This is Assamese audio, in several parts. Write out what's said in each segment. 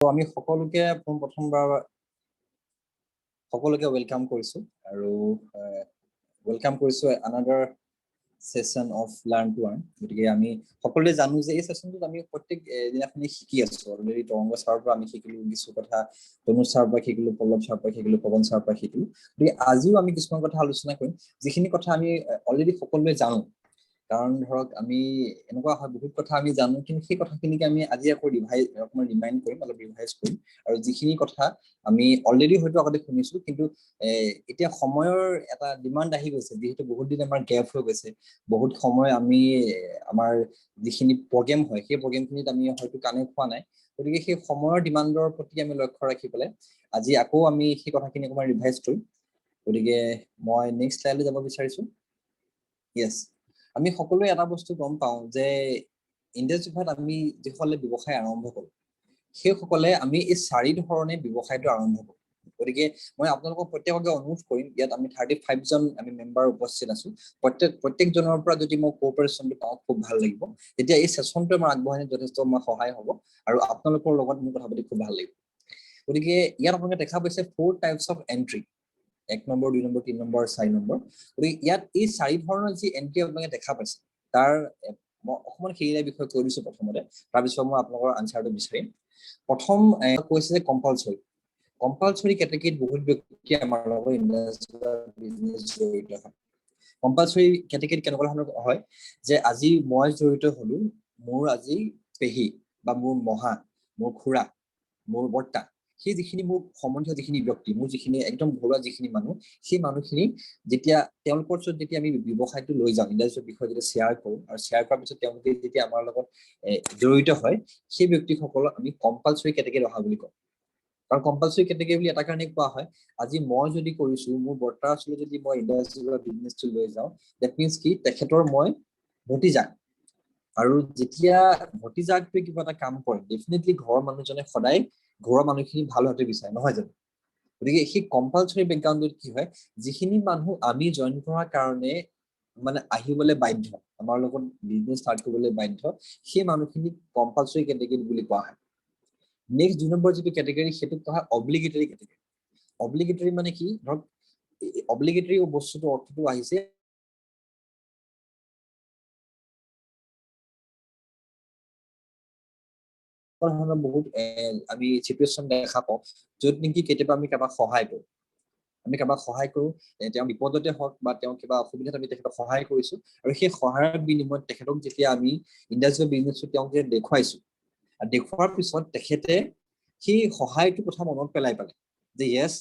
আমি সকলোকে প্ৰথমবাৰ সকলোকে ওয়েলকাম কৰিছো আৰু ওয়েলকাম কৰিছো another session of learn to earn. গতিকে আমি সকলোৱে জানো যে এই সেশনটোত আমি প্ৰত্যেক দিনাখনি শিকি আছো। অলৰেডি তৰংগ ছাৰৰ পৰা আমি শিকিলো কিছু কথা, তনু ছাৰৰ পৰা শিকিলো, পল্লৱ ছাৰৰ পৰা শিকিলো, পৱন ছাৰৰ পৰা শিকিলো। গতিকে আজিও আমি কিছুমান কথা আলোচনা কৰিম যিখিনি কথা আমি অলৰেডি সকলোৱে জানো। কাৰণ ধৰক আমি এনেকুৱা হয় বহুত কথা আমি জানো, কিন্তু সেই কথাখিনিকে আমি আজি আকৌ ৰিমাইণ্ড কৰিম, অলপ ৰিভাইজ কৰিম। আৰু যিখিনি কথা আমি অলৰেডি হয়তো আগতে শুনিছো, কিন্তু এতিয়া সময়ৰ এটা ডিমাণ্ড আহি গৈছে, যিহেতু বহুত দিন আমাৰ গেপ হৈ গৈছে। বহুত সময় আমি আমাৰ যিখিনি প্ৰগ্ৰেম হয় সেই প্ৰগ্ৰেমখিনিত আমি হয়তো কানেক্ট হোৱা নাই। গতিকে সেই সময়ৰ ডিমাণ্ডৰ প্ৰতি আমি লক্ষ্য ৰাখি পেলাই আজি আকৌ আমি সেই কথাখিনি অকণমান ৰিভাইজ কৰিম। গতিকে মই নেক্সট শ্লাইডলৈ যাব বিচাৰিছো। ইয়েছ, আমি সকলোৱে এটা বস্তু গম পাওঁ যে ইণ্ডাষ্ট্ৰীত আমি যিসকলে ব্যৱসায় আৰম্ভ কৰোঁ সেইসকলে আমি এই 4 ধৰণে ব্যৱসায়টো আৰম্ভ কৰোঁ। গতিকে মই আপোনালোকক প্ৰত্যেককে অনুৰোধ কৰিম, ইয়াত আমি 35 জন আমি মেম্বাৰ উপস্থিত আছো। প্ৰত্যেকজনৰ পৰা যদি মই কোঅপাৰেশ্যনটো পাওঁ খুব ভাল লাগিব। তেতিয়া এই সেশনটো আমাৰ আগবঢ়াই নিয়াত যথেষ্ট আমাৰ সহায় হ'ব আৰু আপোনালোকৰ লগত মোৰ কথা পাতি খুব ভাল লাগিব। গতিকে ইয়াত আপোনালোকে দেখা পাইছে 4 types of entry, 1 number, 2 number, 3 number, 4 number. গতিকে ইয়াত এই 4 ধৰণৰ যি এন্ট্ৰি আপোনালোকে দেখা পাইছে তাৰ মই অকণমান সেইয়াৰ বিষয়ে কৈ দিছো প্ৰথমতে, তাৰপিছত মই আপোনালোকৰ আনচাৰটো বিচাৰিম। প্ৰথম কৈছে যে কম্পালচৰি কেটেগৰীত বহুত ব্যক্তি আমাৰ লগত বিজনেছ জড়িত হয়। কম্পালচৰি কেটেগৰীত কেনেকুৱা ধৰণৰ হয় যে আজি মই জড়িত হলো, মোৰ আজি পেহী বা মোৰ মহা, মোৰ খুৰা, মোৰ বৰ্তা, সেই যিখিনি মোৰ সম্বন্ধীয় যিখিনি ব্যক্তি, মোৰ যিখিনি একদম ঘৰুৱা যিখিনি মানুহ, সেই মানুহখিনি যেতিয়া তেওঁলোকৰ ওচৰত যেতিয়া আমি ব্যৱসায়টো লৈ যাওঁ, ইণ্ডাষ্ট্ৰীৰ বিষয়ে যেতিয়া শ্বেয়াৰ কৰোঁ আৰু শ্বেয়াৰ কৰাৰ পিছত তেওঁলোকে যেতিয়া আমাৰ লগত জড়িত হয়, সেই ব্যক্তিসকলক আমি কম্পালচৰি কেটেগৰীত অহা বুলি কওঁ। কাৰণ কম্পালচৰি কেটেগৰী বুলি এটা কাৰণে কোৱা হয়, আজি মই যদি কৰিছো, মোৰ বৰ্তাৰ ওচৰলৈ যদি মই ইণ্ডাষ্ট্ৰীৰ বিজনেছটো লৈ যাওঁ, ডেট মিনছ কি তেখেতৰ মই ভতিজাক। আৰু যেতিয়া ভতিজাকটোৱে কিবা এটা কাম কৰে, ডেফিনেটলি ঘৰৰ মানুহজনে সদায় ঘৰৰ মানুহখিনি ভাল হোৱাটো বিচাৰে, নহয় জানো? গতিকে সেই কম্পালচৰি বেকগ্ৰাউণ্ডত কি হয়, যিখিনি মানুহ আমি জইন কৰাৰ কাৰণে মানে আহিবলৈ বাধ্য, আমাৰ লগত বিজনেছ ষ্টাৰ্ট কৰিবলৈ বাধ্য, সেই মানুহখিনি কম্পালচৰি কেটেগৰী বুলি কোৱা হয়। নেক্সট 2 নম্বৰ যিটো কেটেগৰী, সেইটো কোৱা হয় অব্লিগেটৰী কেটেগৰী। অব্লিগেটৰী মানে কি, ধৰক অব্লিগেটৰী বস্তুটো অৰ্থটো আহিছে বহুত আমি চিটুৱেশ্যন দেখা পাওঁ য'ত নেকি কেতিয়াবা আমি কাৰোবাক সহায় কৰোঁ। তেওঁ বিপদতে হওক বা তেওঁ কিবা অসুবিধাত আমি তেখেতক সহায় কৰিছো, আৰু সেই সহায়ৰ বিনিময়ত তেখেতক যেতিয়া আমি ইণ্ডাষ্ট্ৰিয়েল বিজনেছটো তেওঁক যেতিয়া দেখুৱাইছো, আৰু দেখুওৱাৰ পিছত তেখেতে সেই সহায়টোৰ কথা মনত পেলাই যে য়েছ,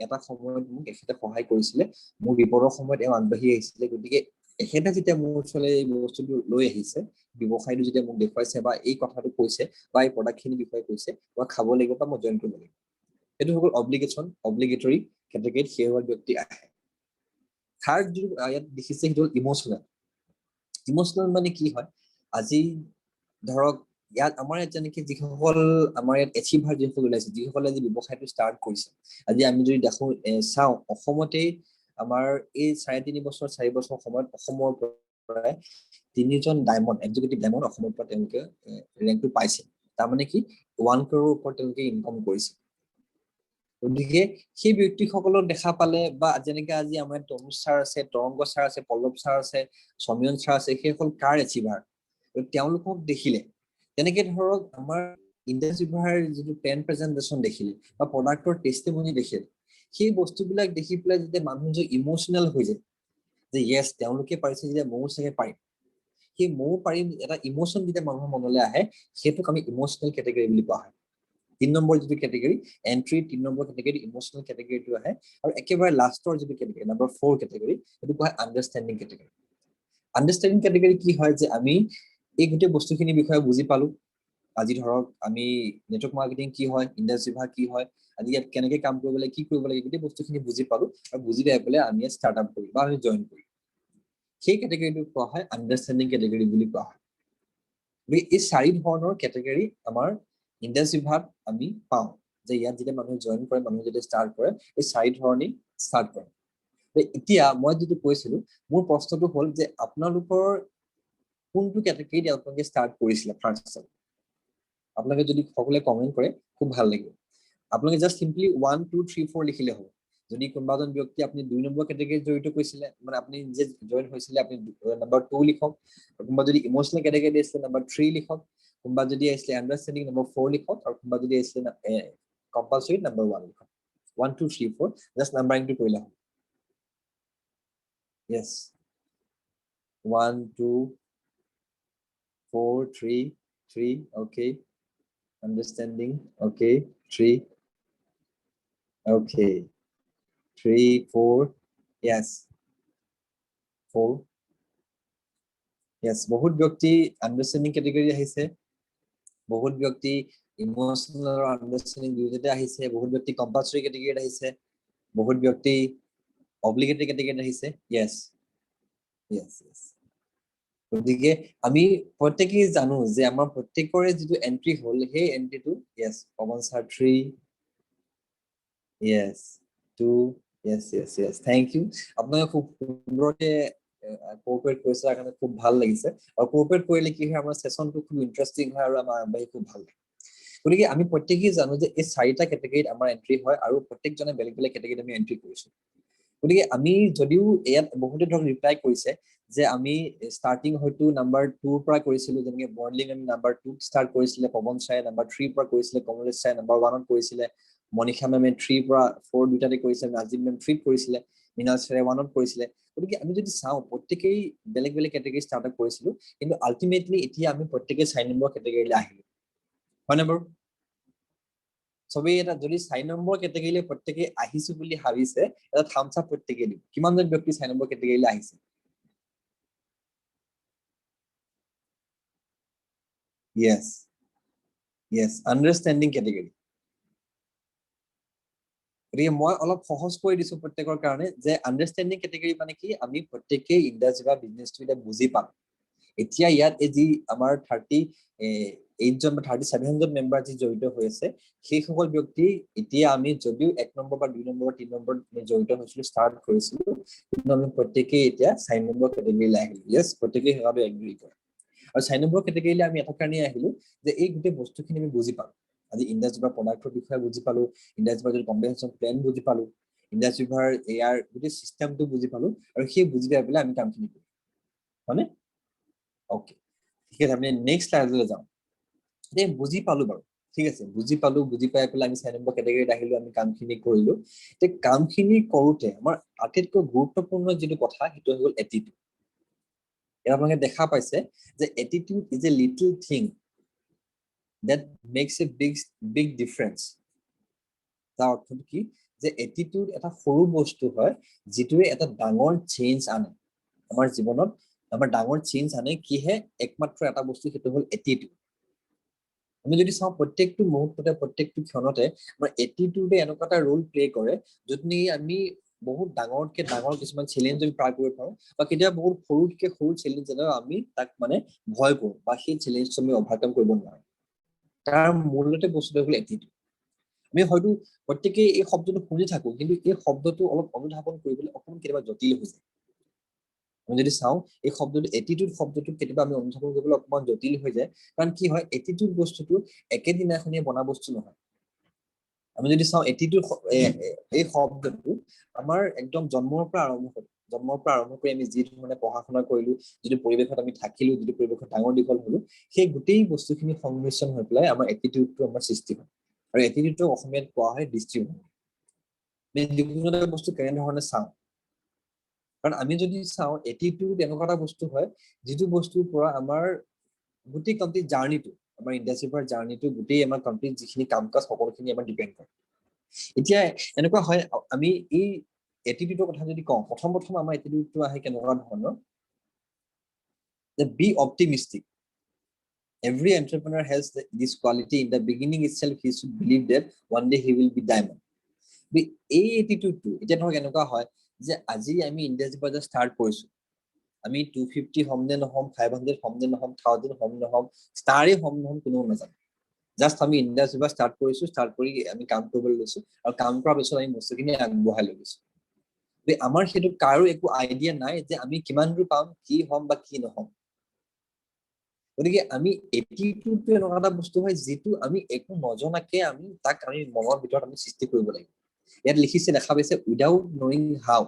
এটা সময়ত মোক এখেতে সহায় কৰিছিলে, মোৰ বিপদৰ সময়ত তেওঁ আগবাঢ়ি আহিছিলে। গতিকে এখেতে যেতিয়া মোৰ ওচৰলৈ এই বস্তুটো লৈ আহিছে, ব্যৱসায়টো যেতিয়া মোক দেখুৱাইছে বা এই কথাটো কৈছে বা এই প্ৰডাক্টখিনিৰ বিষয়ে কৈছে, মই খাব লাগিব বা মই জইন কৰিব লাগিব। সেইটো হৈ গ'ল অব্লিগেটৰী কেটেগৰীত সেইসকল ব্যক্তি আহে। থাৰ্ড যিটো ইয়াত দেখিছে সেইটো হ'ল ইম'চনেল মানে কি হয়, আজি ধৰক ইয়াত আমাৰ ইয়াত যেনেকে যিসকল আমাৰ ইয়াত এচিভাৰ যিসকল ওলাইছে, যিসকলে আজি ব্যৱসায়টো ষ্টাৰ্ট কৰিছে, আজি আমি যদি দেখো চাওঁ অসমতেই আমাৰ এই 3.5 বছৰ 4 বছৰ সময়ত অসমৰ পৰাই 3জন ডায়মণ্ড, এক্সিকিউটিভ ডায়মণ্ড অসমৰ পৰা তেওঁলোকে ৰেংকটো পাইছে। তাৰমানে কি 1 crore ওপৰত তেওঁলোকে ইনকাম কৰিছে। গতিকে সেই ব্যক্তিসকলক দেখা পালে, বা যেনেকে আজি আমাৰ তনু ছাৰ আছে, তৰংগ ছাৰ আছে, পল্লৱ ছাৰ আছে, সমীৰণ ছাৰ আছে, সেইসকল কাৰ এচিভাৰ, তেওঁলোকক দেখিলে তেনেকে ধৰক আমাৰ ইণ্ডাষ্ট্ৰীভাৰ যিটো পেন প্ৰেজেণ্টেশ্যন দেখিলে বা প্ৰডাক্টৰ টেষ্টিমনি দেখিলে, সেই বস্তুবিলাক দেখি পেলাই যেতিয়া মানুহজন ইম'চনেল হৈ যায় যে য়েছ তেওঁলোকে পাৰিছে যেতিয়া ময়ো চাগে পাৰিম, সেই ময়ো পাৰিম এটা ইম'চন যেতিয়া মানুহৰ মনলৈ আহে, সেইটোক আমি ইম'চনেল কেটেগৰী বুলি কোৱা হয়। 3 নম্বৰ যিটো category entry, 3 number category emotional কেটেগৰীটো আহে। আৰু একেবাৰে লাষ্টৰ যিটো কেটেগৰী নম্বৰ 4 কেটেগৰী, সেইটো কোৱা হয় আণ্ডাৰষ্টেণ্ডিং কেটেগৰী। আণ্ডাৰষ্টেণ্ডিং কেটেগৰী কি হয়, যে আমি এই গোটেই বস্তুখিনিৰ বিষয়ে বুজি পালো। আজি ধৰক আমি নেটৱৰ্ক মাৰ্কেটিং কি হয়, ইণ্ডাষ্ট্ৰীভাৰ কি হয়, আজি ইয়াত কেনেকে কাম কৰিব লাগে, কি কৰিব লাগে, গোটেই বস্তুখিনি বুজি পালো, আৰু বুজি পাই পেলাই আমি ইয়াত ষ্টাৰ্ট আপ কৰিম বা আমি জইন কৰিম। সেই কেটেগৰীটোক কোৱা হয় আণ্ডাৰষ্টেণ্ডিং কেটেগৰী বুলি কোৱা হয়। এই 4 ধৰণৰ কেটেগৰী আমাৰ ইণ্ডাষ্ট্ৰীভাৰত আমি পাওঁ, যে ইয়াত যেতিয়া মানুহে জইন কৰে, মানুহে যেতিয়া ষ্টাৰ্ট কৰে, এই 4 ধৰণেই ষ্টাৰ্ট কৰে। এতিয়া মই যিটো কৈছিলো, মোৰ প্ৰশ্নটো হ'ল যে আপোনালোকৰ কোনটো কেটেগৰীত আপোনালোকে ষ্টাৰ্ট কৰিছিলে ফাৰ্ষ্ট? আপোনালোকে যদি সকলোৱে কমেন্ট কৰে খুব ভাল লাগিব আপোনালোকে জাস্ট সিম্পলি 1 2 3 4 লিখিলে হ'ব যদি কোনোবাজন ব্যক্তি আপুনি 2 নম্বৰ ক্যাটাগৰী জড়িত কৈছিলে মানে আপুনি যে জয়েন হৈছিলে আপুনি নম্বৰ 2 লিখক কোনোবা যদি ইমোশনাল ক্যাটাগৰী আছে নম্বৰ 3 লিখক কোনোবা যদি আছে আন্ডাৰষ্টেণ্ডিং নম্বৰ 4 লিখক আৰু কোনোবা যদি আছে কম্পালসৰি নম্বৰ 1 লিখক 1 2 3 4 জাস্ট নাম্বাৰিংটো কৰিলে হ'ব yes 1 2 4 3 3 okay understanding okay 3 okay 3 4 yes 4 yes বহুত ব্যক্তি আন্ডাৰষ্টেণ্ডিং ক্যাটাগৰী আহিছে বহুত ব্যক্তি ইমোশনাল আৰু আন্ডাৰষ্টেণ্ডিং দুইটাতে আহিছে বহুত ব্যক্তি কম্পালসৰি ক্যাটাগৰীত আহিছে বহুত ব্যক্তি অব্লিগেটৰি ক্যাটাগৰীত আহিছে yes yes yes গতিকে আমি প্ৰত্যেকই জানো যে আমাৰ প্ৰত্যেকৰে যেটো এন্ট্ৰি হল সেই এন্ট্ৰিটো yes Pawan sir 3 yes 2 yes yes yes thank you আপোনালোকে খুব সুন্দৰকে কোঅপাৰেট কৰিছে কাৰণে খুব ভাল লাগিছে আৰু কোঅপাৰেট কৰিলে কি হয় আমাৰ সেশনটো খুব ইন্টাৰেষ্টিং হয় আৰু আমাৰ আৰম্ভই খুব ভাল লাগে গতিকে আমি প্ৰত্যেকই জানো যে এই চাৰিটা ক্যাটাগৰীত আমাৰ এন্ট্ৰি হয় আৰু প্ৰত্যেকজনে বেলেগ বেলেগ ক্যাটাগৰীত আমি এন্ট্ৰি কৰিছো গতিকে আমি যদিও ইয়াত বহুতে ধৰক ৰিপ্লাই কৰিছে যে আমি স্টাৰ্টিং হয়তো নাম্বাৰ 2 পৰা কৰিছিলো যেনেকৈ মৰ্নিং আমি নাম্বাৰ 2 ষ্টাৰ্ট কৰিছিলে পৱন চাই নাম্বাৰ 3 পৰা কৰিছিলে কমলেশ চাই নাম্বাৰ 1 ত কৰিছিলে মনিষা মেমে 3 পৰা 4 দুটাতে কৰিছিলে নাজিম মেম 3 কৰিছিলে মিনাল চাৰে 1 ত কৰিছিলে গতিকে আমি যদি চাও প্ৰত্যেকই বেলেগ বেলেগ ক্যাটাগৰী ষ্টাৰ্ট কৰিছিলো কিন্তু আলটিমেটলি এতিয়া আমি প্ৰত্যেকই 4 নম্বৰ ক্যাটাগৰীলৈ আহিলো হয় না বাৰু সবে এটা যদি 4 নম্বৰ ক্যাটাগৰীলৈ প্ৰত্যেকই আহিছো বুলি ভাবিছে এটা থাম্বছ আপ প্ৰত্যেকই দিব কিমানজন ব্যক্তি 4 নম্বৰ ক্যাটাগৰীলৈ আহিছে yes yes understanding category গতিকে মই অলপ সহজ কৰি দিছো প্ৰত্যেকৰ কাৰণে যে আন্ডাৰষ্টেণ্ডিং ক্যাটাগৰী মানে কি আমি প্ৰত্যেকই ইণ্ডাষ্ট্ৰি বা বিজনেছটো এটা বুজি পাম এতিয়া ইয়াত এই যি আমাৰ 38 জন বা 37 জন মেম্বাৰ যি জড়িত হৈ আছে সেই সকল ব্যক্তি এতিয়া আমি যদিও 1 নম্বৰ বা 2 নম্বৰ 3 নম্বৰ জড়িত হৈছিল ষ্টাৰ্ট কৰিছিল কিন্তু আমি প্ৰত্যেকই এতিয়া 4 নম্বৰ ক্যাটাগৰীলৈ আহিলো yes প্ৰত্যেকই হেৰাটো এগ্ৰি কৰে আৰু 4 নম্বৰ ক্যাটাগৰীলৈ আমি এটা কাৰণে আহিলো যে এই গোটেই বস্তুখিনি আমি বুজি পাম আজি ইণ্ডাষ্ট্ৰি বা প্ৰডাক্টৰ বিষয়ে বুজি পালো ইণ্ডাষ্ট্ৰি বা কম্বিনেশ্যন প্ল্যান বুজি পালো ইণ্ডাষ্ট্ৰি ভাৰ এয়াৰ গোটেই সিস্টেমটো বুজি পালো আৰু সেই বুজি পাই পেলাই আমি কামখিনি কৰিম হয়নে ওকে ঠিক আছে আমি নেক্সট স্লাইডলৈ যাওঁ এই বুজি পালো বাৰু ঠিক আছে বুজি পালো বুজি পাই পেলাই আমি 4 নম্বৰ ক্যাটাগৰীত আহিলো আমি কামখিনি কৰিলো তে কামখিনি কৰোতে আমাৰ আটাইতকৈ গুৰুত্বপূৰ্ণ যেটো কথা হেতু হ'ল এটিটিউড এয়া আপোনালোকে দেখা পাইছে যে attitude is a little thing that makes a big difference তাৰ অৰ্থটো কি যে এটিটিউড এটা সৰু বস্তু হয় যেটোৱে এটা ডাঙৰ চেঞ্জ আনে আমাৰ জীৱনত আমাৰ ডাঙৰ চেঞ্জ আনে কিহে একমাত্ৰ এটা বস্তু হেতু হ'ল এটিটিউড আমি যদি চাও প্ৰত্যেকটো মুহূৰ্ততে প্ৰত্যেকটো ক্ষণতে আমাৰ এটিটিউডে এনেকুৱা এটা ৰোল প্লে কৰে যতনি আমি বহুত ডাঙৰকে ডাঙৰ কিছুমান চ্যালেঞ্জ আমি পাৰ কৰিব পাৰো বা কেতিয়া বহুত সৰুতকে সৰু চ্যালেঞ্জ এটা আমি তাক মানে ভয় কৰো বা সেই চ্যালেঞ্জটো আমি ওভাৰকাম কৰিব নোৱাৰো তাৰ মূলতে বস্তুটো হ'ল এটিটিউড আমি হয়তো প্ৰত্যেকই এই শব্দটো শুনি থাকো কিন্তু এই শব্দটো অলপ অনুধাৱন কৰিবলৈ অকমান কেতিয়াবা জটিল হৈ যায় আমি যদি চাও এই শব্দটো এটিটিউড শব্দটো কেতিয়াবা আমি অনুধাৱন কৰিবলৈ অকমান জটিল হৈ যায় কাৰণ কি হয় এটিটিউড বস্তুটো একেদিনাখনিয়ে বনা বস্তু নহয় আমি যদি চাও এটিটিউড এই শব্দটো আমাৰ একদম জন্মৰ পৰা আৰম্ভ হয় জন্মৰ পৰা আৰম্ভ কৰি আমি যি ধৰণে পঢ়া-শুনা কৰিলো যদি পৰিবেশত আমি থাকিলো যদি পৰিবেশত ডাঙৰ দীঘল হলো সেই গোটেই বস্তুখিনি সংমিশ্ৰণ হৈ পেলাই আমাৰ এটিটিউডটো আমাৰ সৃষ্টি হয় আৰু এটিটিউডটো অসমীয়াত কোৱা হয় দৃষ্টিভংগী আমি যিকোনো এটা বস্তু কেনে ধৰণে চাও কাৰণ আমি যদি চাও এটিটিউড এনেকুৱা এটা বস্তু হয় যেটো বস্তুৰ পৰা আমাৰ গোটেই কমপ্লিট জাৰ্নিটো আমাৰ ইণ্ডাষ্ট্ৰি পৰা জাৰ্নিটো গোটেই আমাৰ কমপ্লিট যিখিনি কামকাজ সকলোখিনি আমাৰ ডিপেন্ড কৰে এতিয়া এনেকুৱা হয় আমি এই এটিটিউডৰ কথা যদি কওঁ প্ৰথম আমাৰ এটিটিউডটো আহে কেনেকুৱা ধৰণৰ যে B optimistic every entrepreneur has this quality in the beginning itself he should believe that one day he will be diamond এই এটিটিউডটো এটা ধৰক এনেকুৱা হয় যে আজি আমি ইণ্ডাষ্ট্ৰি পৰা ষ্টাৰ্ট কৰিছো আমি 250 হমনে নহম 500 হমনে নহম 1000 হম নহম ষ্টাৰে হম নহম কোনো নাজানে জাস্ট আমি ইণ্ডাষ্ট্ৰি পৰা ষ্টাৰ্ট কৰিছো ষ্টাৰ্ট কৰি আমি কাম কৰিবলৈ লৈছো আৰু কাম কৰাৰ পিছত আমি বস্তুখিনি আগবঢ়াই লৈ গৈছো আমাৰ হেতু কাৰো একো আইডিয়া নাই যে আমি কিমান দূৰ পাম কি হম বা কি নহম গতিকে আমি এটিটিউডটো এনেকুৱা এটা বস্তু হয় যিটো আমি একো নজনাকে আমি তাক আমি মনৰ ভিতৰত আমি সৃষ্টি কৰিব লাগিব। ইয়াত লিখিছে দেখা পাইছে উইদাউট নয়িং হাউ,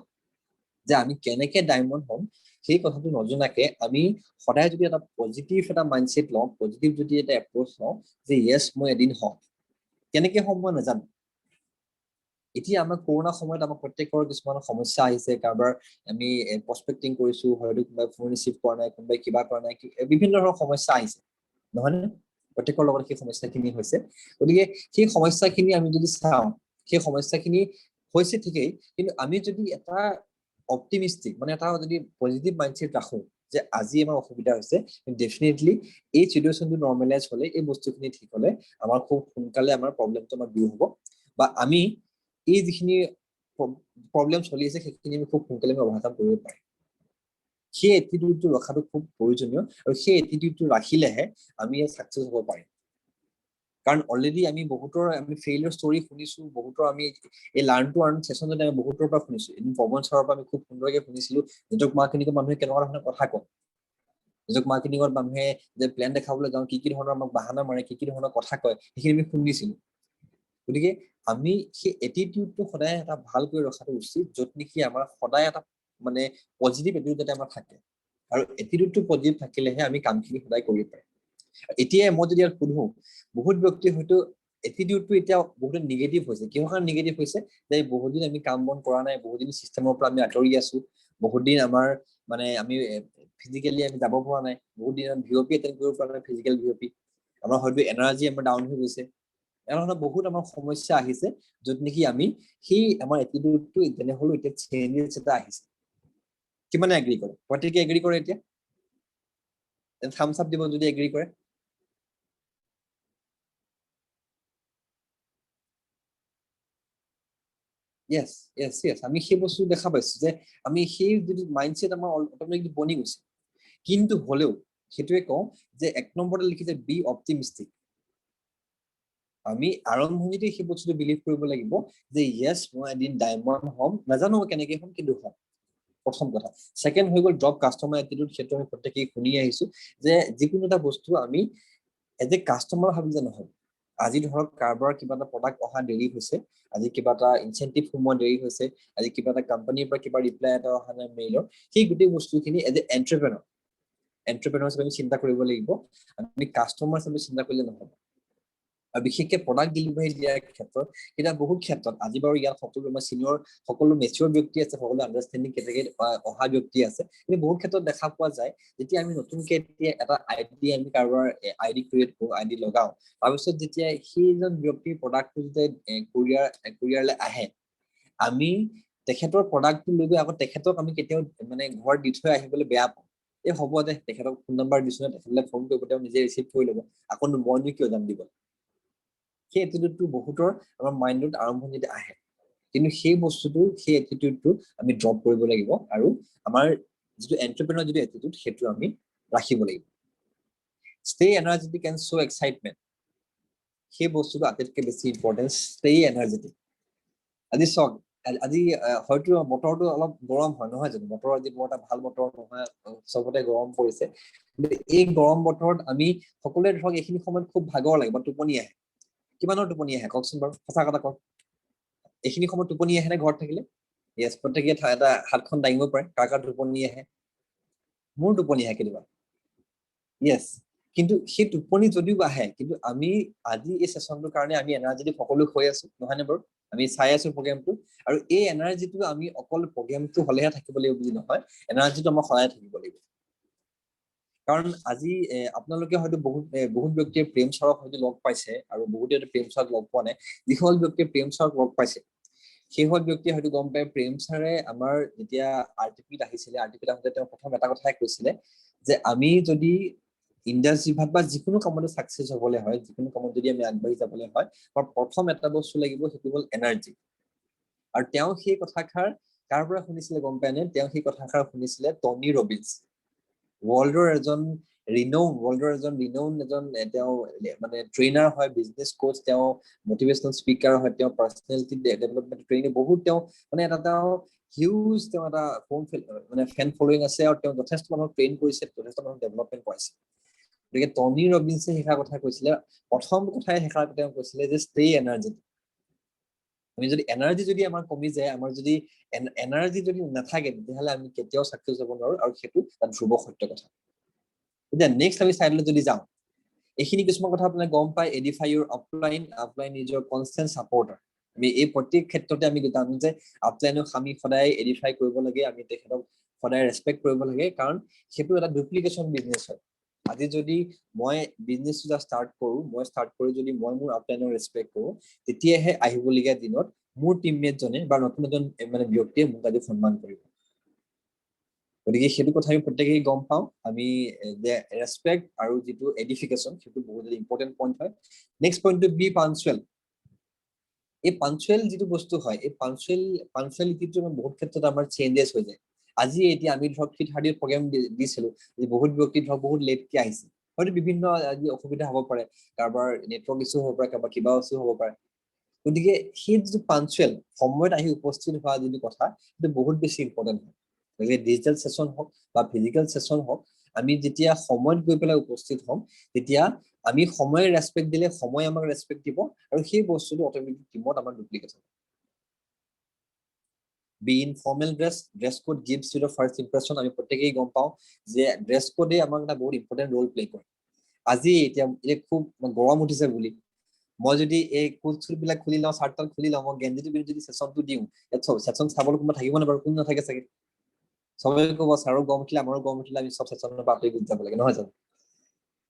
যে আমি কেনেকে ডায়মণ্ড হ'ম সেই কথাটো নজনাকে আমি সদায় যদি এটা পজিটিভ এটা মাইণ্ডছেট লওঁ, পজিটিভ যদি এটা এপ্ৰ'চ লওঁ যে য়েছ মই এদিন হ'ম, কেনেকে হ'ম মই নাজানো। এতিয়া আমাৰ কৰোণা সময়ত আমাৰ প্ৰত্যেকৰ কিছুমান সমস্যা আহিছে, কাৰোবাৰ আমি প্ৰস্পেক্টিং কৰিছো, হয়তো কোনোবাই ফোন ৰিচিভ কৰা নাই, কোনোবাই কিবা কৰা নাই, বিভিন্ন ধৰণৰ সমস্যা আহিছে নহয়নে? প্ৰত্যেকৰ লগত সেই সমস্যাখিনি হৈছে। গতিকে সেই সমস্যাখিনি আমি যদি চাওঁ, সেই সমস্যাখিনি হৈছে ঠিকেই, কিন্তু আমি যদি এটা অপটিমিষ্টিক মানে এটা যদি পজিটিভ মাইণ্ডছেট ৰাখোঁ যে আজি আমাৰ অসুবিধা হৈছে, ডেফিনেটলি এই চিটুৱেশ্যনটো নৰ্মেলাইজ হ'লে, এই বস্তুখিনি ঠিক হ'লে আমাৰ খুব সোনকালে আমাৰ প্ৰব্লেমটো আমাৰ দূৰ হ'ব, বা আমি এই যিখিনি প্ৰব্লেম চলি আছে সেইখিনি আমি খুব সোনকালে আমি অভাৰকাম কৰিব পাৰিম। সেই এটিটিউডটো ৰখাটো খুব প্ৰয়োজনীয়, আৰু সেই এটিটিউডটো ৰাখিলেহে আমি ছাকচেছ হ'ব পাৰিম। কাৰণ অলৰেডি আমি বহুতৰ আমি ফেইলিয়ৰ ষ্টৰী শুনিছো, বহুতৰ আমি এই লাৰ্ণ টু আৰ্ণ ছেশ্যনতে আমি বহুতৰ পৰা শুনিছো। এদিন পৱন ছাৰৰ পৰা আমি খুব সুন্দৰকে শুনিছিলো নেটৱৰ্ক মাৰ্কেটিঙত মানুহে কেনেকুৱা ধৰণৰ কথা কয়, নেটৱৰ্ক মাৰ্কেটিঙত মানুহে যে প্লেন দেখাবলৈ যাওঁ কি ধৰণৰ আমাক বাহানা মাৰে, কি ধৰণৰ কথা কয়, সেইখিনি আমি শুনিছিলো। গতিকে আমি সেই এটিটিউডটো সদায় এটা ভালকৈ ৰখাটো উচিত, য'ত নেকি আমাৰ সদায় এটা মানে পজিটিভ এটিটিউড যাতে আমাৰ থাকে, আৰু এটিটিউডটো পজিটিভ থাকিলেহে আমি কামখিনি সদায় কৰিব পাৰিম। এতিয়া মই যদি ইয়াত সুধো, বহুত ব্যক্তি হয়তো এটিটিউডটো এতিয়া বহুত নিগেটিভ হৈছে। কিহৰ কাৰণে নিগেটিভ হৈছে? যে বহুত দিন আমি কাম বন কৰা নাই, বহুত দিন চিষ্টেমৰ পৰা আমি আঁতৰি আছো, বহুত দিন আমাৰ মানে আমি ফিজিকেলি আমি যাব পৰা নাই, বহুত দিন ভিঅ'পি এটেণ্ড কৰিব পৰা নাই, ফিজিকেল ভিঅ'পি, আমাৰ হয়তো এনাৰ্জি আমাৰ ডাউন হৈ গৈছে, এনেধৰণৰ বহুত আমাৰ সমস্যা আহিছে, য'ত নেকি আমি সেই আমাৰ এটিটিউডটো তেনেহ'লেও এতিয়া চেঞ্জেছ এটা আহিছে। কিমানে এগ্ৰী কৰে? প্ৰত্যেকে এগ্ৰী কৰে? এতিয়া থাম্বছ আপ দিব যদি এগ্ৰী কৰে। য়েছ য়েছ য়েছ, আমি সেই বস্তু দেখা পাইছো যে আমি সেই যদি মাইণ্ডছেট আমাৰ অট'মেটিকলি বনি গৈছে। কিন্তু হ'লেও সেইটোৱে কওঁ যে 1 নম্বৰতে লিখিছে বি অপটিমিষ্টিক। আমি আৰম্ভণিতে সেই বস্তুটো বিলিভ কৰিব লাগিব যে য়েছ মই এদিন ডায়মণ্ড হ'ম, নাজানো মই কেনেকে হ'ম, কিন্তু হ'ম, প্ৰথম কথা। ছেকেণ্ড হৈ গ'ল ড্ৰপ কাষ্টমাৰ এটিটিউড। সেইটো আমি প্ৰত্যেকেই শুনি আহিছো যে যিকোনো এটা বস্তু আমি এজ এ কাষ্টমাৰ ভাবি যে নহয়। আজি ধৰক কাৰোবাৰ কিবা এটা প্ৰডাক্ট অহা দেৰি হৈছে, আজি কিবা এটা ইনচেন্টিভ সোমোৱা দেৰি হৈছে, আজি কিবা এটা কোম্পানীৰ পৰা কিবা ৰিপ্লাই এটা অহা নাই মেইলৰ, সেই গোটেই বস্তুখিনি এজ এ এণ্টাৰপ্ৰেনৰ হিচাপে আমি চিন্তা কৰিব লাগিব, আমি কাষ্টমাৰ হিচাপে চিন্তা কৰিলে নহ'ব। আৰু বিশেষকৈ প্ৰডাক্ট ডেলিভাৰী দিয়াৰ ক্ষেত্ৰত এতিয়া বহুত ক্ষেত্ৰত, আজি বাৰু ইয়াত সকলো আমাৰ চিনিয়ৰ সকলো মেচিয়ৰ ব্যক্তি আছে, সকলো আণ্ডাৰষ্টেণ্ডিং কেটেগৰীত অহা ব্যক্তি আছে, কিন্তু বহুত ক্ষেত্ৰত দেখা পোৱা যায় যেতিয়া আমি নতুনকে এটা আইডি আমি কাৰোবাৰ আইডি ক্ৰিয়েট কৰোঁ, আইডি লগাওঁ, তাৰপিছত যেতিয়া সেইজন ব্যক্তিৰ প্ৰডাক্টটো যেতিয়া কুৰিয়াৰলৈ আহে, আমি তেখেতৰ প্ৰডাক্টটো লৈ গৈ আকৌ তেখেতক আমি কেতিয়াও মানে ঘৰত দি থৈ আহিবলৈ বেয়া পাওঁ। এই হ'ব দে, তেখেতক ফোন নম্বৰ দিছো নে, তেখেতলৈ ফোন কৰিব, তেওঁ নিজে ৰিচিভ কৰি ল'ব, আকৌ মইনো কিয় যাম দিব। সেই এটিটিউডটো বহুতৰ আমাৰ মাইণ্ডত আৰম্ভণিতে আহে, কিন্তু সেই বস্তুটো সেই এটিটিউডটো আমি ড্ৰপ কৰিব লাগিব, আৰু আমাৰ যিটো এণ্টাৰপ্ৰেনৰ যিটো এটিটিউড সেইটো আমি ৰাখিব লাগিব। Stay energetic and show' excitement, সেই বস্তুটো আটাইতকৈ বেছি ইম্পৰ্টেণ্ট। Stay energetic. আজি চাওক, আজি হয়তো বতৰটো অলপ গৰম হয় নহয় জানো, বতৰ আজি বৰ এটা ভাল বতৰ নহয়, চবতে গৰম পৰিছে, কিন্তু এই গৰম বতৰত আমি সকলোৱে ধৰক এইখিনি সময়ত খুব ভাগৰ লাগে বা টোপনি আহে। কিমানৰ টোপনি আহে কওকচোন বাৰু, সঁচা কথা কওক। এইখিনি সময়ত টোপনি আহে নে ঘৰত থাকিলে? য়েছ, প্ৰত্যেকে এটা হাতখন দাঙিব পাৰে কাৰ কাৰ টোপনি আহে। মোৰ টোপনি আহে কেতিয়াবা, য়েছ। কিন্তু সেই টোপনি যদিও আহে, কিন্তু আমি আজি এই ছেশ্যনটোৰ কাৰণে আমি এনাৰ্জেটিক সকলো হৈ আছো, নহয়নে বাৰু? আমি চাই আছো প্ৰগ্ৰেমটো, আৰু এই এনাৰ্জিটো আমি অকল প্ৰগ্ৰেমটো হ'লেহে থাকিব লাগিব বুলি নহয়, এনাৰ্জিটো আমাৰ সদায় থাকিব লাগিব। কাৰণ আজি আপোনালোকে হয়তো বহুত ব্যক্তিয়ে প্ৰেম ছাৰক হয়তো লগ পাইছে, আৰু বহুতে প্ৰেম ছাৰক লগ পোৱা নাই। যিসকল ব্যক্তিয়ে প্ৰেম ছাৰক লগ পাইছে, সেইসকল ব্যক্তিয়ে হয়তো গম পায় প্ৰেম ছাৰে আমাৰ যেতিয়া আৰটিপিত আহিছিলে, আৰটিপিত আহোঁতে তেওঁ প্ৰথম এটা কথাই কৈছিলে যে আমি যদি ইণ্ডাষ্ট্ৰি বিভাগ বা যিকোনো কামতে ছাকচেছ হ'বলৈ হয়, যিকোনো কামত যদি আমি আগবাঢ়ি যাবলৈ হয়, আমাৰ প্ৰথম এটা বস্তু লাগিব, সেইটো হ'ল এনাৰ্জি। আৰু তেওঁ সেই কথাষাৰ কাৰ পৰা শুনিছিলে গম পায়নে? তেওঁ সেই কথাষাৰ শুনিছিলে টনি ৰবিন্স, ৱৰ্ল্ডৰ এজন ৰিনাউন এজন তেওঁ মানে ট্ৰেইনাৰ হয়, বিজনেছ কোচ, তেওঁ মটিভেশ্যনেল স্পীকাৰ হয়, তেওঁ পাৰ্চনেলিটি ডেভেলপমেণ্ট ট্ৰেইনিং বহুত তেওঁ মানে তেওঁ হিউজ তেওঁ এটা মানে ফেন ফলোয়িং আছে, আৰু তেওঁ যথেষ্ট মানুহক ট্ৰেইন কৰিছে, যথেষ্ট মানুহক ডেভেলপমেণ্ট কৰাইছে। গতিকে টনি ৰবিনছে শিকাৰ কথা কৈছিলে প্ৰথম কথাই শিকাৰ কথা কৈছিলে যে ষ্টে এনাৰ্জেটিক আমি যদি এনাৰ্জি যদি আমাৰ কমি যায় আমাৰ যদি এনাৰ্জি যদি নাথাকে তেতিয়াহ'লে আমি কেতিয়াও সাকসেস হ'ব নোৱাৰো আৰু সেইটো এটা ধ্ৰুৱ সত্য কথা এতিয়া নেক্সট আমি সাইডলৈ যদি যাওঁ এইখিনি কিছুমান কথা আপোনাক গম পাই এডিফাই ইউৰ আপলাইন ইজ ইউৰ কনষ্টেন্ট সাপোৰ্টাৰ আমি এই প্ৰত্যেক ক্ষেত্ৰতে আমি জানো যে আপলাইনক আমি সদায় এডিফাই কৰিব লাগে আমি তেখেতক সদায় ৰেসপেক্ট কৰিব লাগে কাৰণ সেইটো এটা ডুপ্লিকেশন বিজনেছ হয় আজি যদি মই বিজনেছ এটা ষ্টাৰ্ট কৰো মই ষ্টাৰ্ট কৰি যদি মই মোৰ আপলাইনক ৰেসপেক্ট কৰো তেতিয়াহে আহিবলগীয়া দিনত মোৰ টিমমেট জনে বা নতুন এজন মানে ব্যক্তিয়ে মোক আজি সন্মান কৰিব গতিকে সেইটো কথা আমি প্ৰত্যেকেই গম পাওঁ আমি ৰেসপেক্ট আৰু যেটো এডিফিকেশন সেইটো বহুত ইম্পৰ্টেন্ট পইণ্ট হয় নেক্সট পইণ্ট টু বি পাঞ্চুৱেল এই পাঞ্চুৱেল যেটো বস্তু হয় এই পাঞ্চুৱেলিটিটো বহুত ক্ষেত্ৰত আমাৰ চেঞ্জেছ হৈ যায় আজি এতিয়া আমি ধৰক 3:30 প্ৰগ্ৰাম দিছিলো যে বহুত ব্যক্তি ধৰক বহুত লেটকে আহিছে হয়তো বিভিন্ন আজি অসুবিধা হ'ব পাৰে কাৰোবাৰ নেটৱৰ্ক ইছ্যু হ'ব পাৰে কাৰোবাৰ কিবা ইছ্যু হ'ব পাৰে গতিকে সেই যে পাঞ্চুৱেল সময়ত আহি উপস্থিত হোৱা যেটো কথা সেইটো বহুত বেছি ইম্পৰ্টেন্ট হয় গতিকে ডিজিটেল সেশন হওক বা ফিজিক্যাল সেশন হওক আমি যেতিয়া সময়ত গৈ পেলাই উপস্থিত হম তেতিয়া আমি সময়ৰ ৰেসপেক্ট দিলে সময় আমাক ৰেসপেক্ট দিব আৰু সেই বস্তুটো অটোমেটিক টিমত আমাৰ ডুপ্লিকেট হ'ব be in formal dress code gives you the first impression আমি প্ৰত্যেকেই গম পাওঁ যে ড্ৰেছ কোডে আমাক এটা বহুত ইম্পৰ্টেন্ট ৰোল প্লে কৰে আজি এতিয়া খুব গৰম উঠিছে বুলি মই যদি এই কোট বিলাক খুলি লওঁ চাৰ্টল খুলি লওঁ মই গেঞ্জিটো পিন্ধি যদি সেশনটো দিওঁ সেশন চাবলৈ কোনোবা থাকিব নে বাৰু কোনো নাথাকে চাগে সবাই ক'ব ছাৰো গৰম উঠিলে আমাৰো গৰম উঠিলে আমি সব সেশনৰ পৰা আঁতৰি যাব লাগে নহয় জানো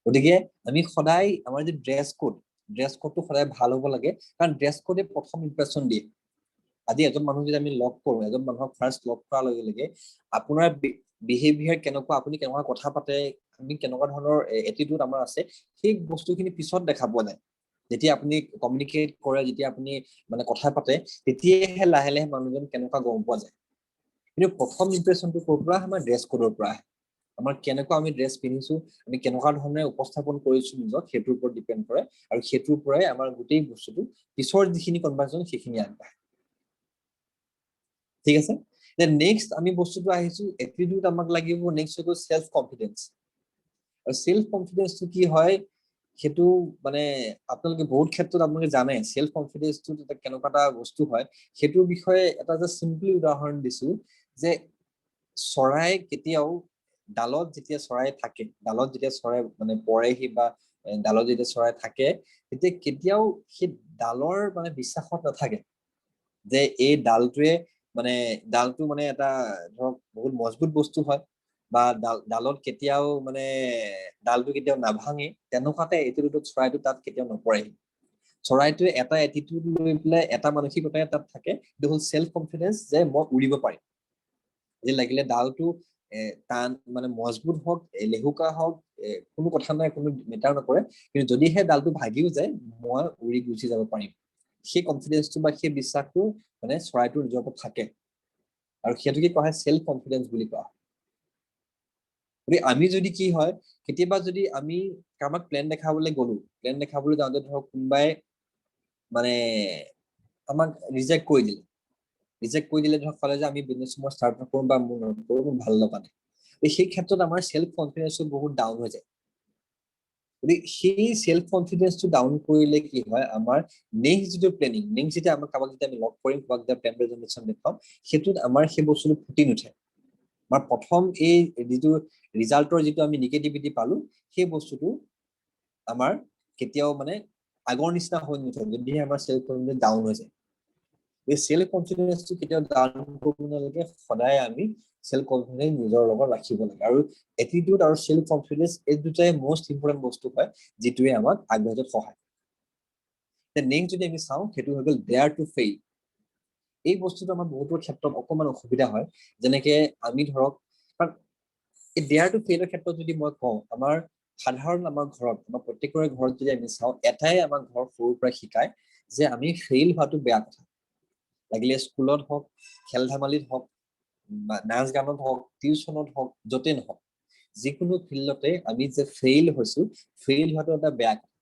গতিকে আমি সদায় আমাৰ যে ড্ৰেছ কোডটো সদায় ভাল হ'ব লাগে কাৰণ ড্ৰেছ কোডে প্ৰথম ইমপ্ৰেছন দিয়ে আজি এজন মানুহ যদি আমি লক কৰো এজন মানুহক ফাৰ্স্ট লক কৰাৰ লগে লগে আপোনাৰ বিহেভিয়াৰ কেনেকুৱা আপুনি কেনেকুৱা কথা পাতে আমি কেনেকুৱা ধৰণৰ এটিটিউড আমাৰ আছে সেই বস্তুখিনি পিছত দেখা পোৱা যায় যেতিয়া আপুনি কমিউনিকেট কৰে যেতিয়া আপুনি মানে কথা পাতে তেতিয়াহে লাহে লাহে মানুহজন কেনেকুৱা গম পোৱা যায় কিন্তু প্ৰথম ইমপ্ৰেছনটো ক'ৰ পৰা আমাৰ ড্ৰেছ কোডৰ পৰা আমাৰ কেনেকুৱা আমি ড্ৰেছ পিন্ধিছো আমি কেনেকুৱা ধৰণে উপস্থাপন কৰিছো নিজক সেইটোৰ ওপৰত ডিপেন্ড কৰে আৰু সেইটোৰ পৰাই আমাৰ গোটেই বস্তুটো পিছৰ যিখিনি কনভাৰচন সেইখিনি আগবাঢ়ে ঠিক আছে দেন নেক্সট আমি বস্তুটো আহিছো এটিটিউড আমাক লাগিব নেক্সট হলো সেলফ কনফিডেন্স আৰু সেলফ কনফিডেন্সটো কি হয় সেইটো মানে আপোনালোকে বহুত ক্ষেত্ৰত আপোনালোকে জানে সেলফ কনফিডেন্সটো এটা কেনেকুৱা এটা বস্তু হয় সেইটোৰ বিষয়ে এটা যে সিম্পলি উদাহৰণ দিছো যে চৰাই কেতিয়াও ডালত যেতিয়া চৰাই থাকে ডালত যেতিয়া চৰাই মানে পৰেহি বা ডালত যেতিয়া চৰাই থাকে তেতিয়া কেতিয়াও সেই ডালৰ মানে বিশ্বাসত নাথাকে যে এই ডালটোৱে মানে ডালটো মানে এটা ধৰক বহুত মজবুত বস্তু হয় বা ডালত কেতিয়াও মানে ডালটো কেতিয়াও নাভাঙে তেনেকুৱাতে এটিটিউডত চৰাইটো তাত কেতিয়াও নপৰে চৰাইটোৱে এটা এটিটিউড লৈ পেলাই এটা মানসিকতাই তাত থাকে সেইটো হ'ল সেলফ কনফিডেন্স যে মই উৰিব পাৰিম যে লাগিলে ডালটো টান মানে মজবুত হওক লেহুকা হওক কোনো কথা নাই কোনো মেটাৰ নকৰে কিন্তু যদিহে ডালটো ভাগিও যায় মই উৰি গুচি যাব পাৰিম সেই কনফিডেন্সটো বা সেই বিশ্বাসটো মানে চৰাইটোৰ নিজৰ ওপৰত থাকে আৰু সেইটোকে কোৱা হয় সেলফ কনফিডেন্স বুলি কোৱা হয় গতিকে আমি যদি কি হয় কেতিয়াবা যদি আমি কাৰোবাক প্লেন দেখাবলৈ গলো প্লেন দেখাবলৈ যাওঁতে ধৰক কোনোবাই মানে আমাক ৰিজেক্ট কৰি দিলে ধৰক ক'লে যে আমি বিজনেছ মই ষ্টাৰ্ট নকৰোঁ বা মোৰ নকৰোঁ মোৰ ভাল নাপানে সেই ক্ষেত্ৰত আমাৰ সেলফ কনফিডেন্সটো বহুত ডাউন হৈ যায় গতিকে সেই সেলফ কনফিডেন্সটো ডাউন কৰিলে কি হয় আমাৰ নেক্সট যেটো প্লেনিং নেক্সট যেতিয়া আমাৰ কাৰোবাক যেতিয়া আমি লক কৰিম কাৰোবাক যেতিয়া প্লেন প্ৰেজেন্টেশ্যন দেখাম সেইটোত আমাৰ সেই বস্তুটো ফুটি নুঠে আমাৰ প্ৰথম এই যেটো ৰিজাল্টৰ যেটো আমি নিগেটিভিটি পালো সেই বস্তুটো আমাৰ কেতিয়াও মানে আগৰ নিচিনা হৈ নুঠে যদি আমাৰ সেলফ কনফিডেন্স ডাউন হৈ যায় এই সেলফ কনফিডেন্সটো কেতিয়াও ডাউন কৰিব নালাগে সদায় আমি সেলফ কনফিডেন্স নিজৰ লগত ৰাখিব লাগে আৰু এটিটিউড আৰু সেলফ কনফিডেন্স এই দুটাই মোস্ট ইম্পৰ্টেন্ট বস্তু হয় যেটোৱে আমাক আগবাঢ়ি যোৱাত সহায় তে নেক্সট যদি আমি চাওঁ সেইটো হৈ গ'ল ডেয়াৰ টু ফেইল এই বস্তুটো আমাৰ বহুতৰ ক্ষেত্ৰত অকমান অসুবিধা হয় যেনেকে আমি ধৰক এই ডেয়াৰ টু ফেইলৰ ক্ষেত্ৰত যদি মই কওঁ আমাৰ সাধাৰণ আমাৰ ঘৰত বা প্ৰত্যেকৰে ঘৰত যদি আমি চাওঁ এটাই আমাৰ ঘৰ সৰুৰ পৰা শিকায় যে আমি ফেইল হোৱাটো বেয়া কথা লাগিলে স্কুলত হওক খেল ধেমালিত হওক নাচ গানত হওক টিউচনত হওক য'তে নহওক যিকোনো ফিল্ডতে আমি যে ফেইল হৈছো ফেইল হোৱাটো এটা বেয়া কথা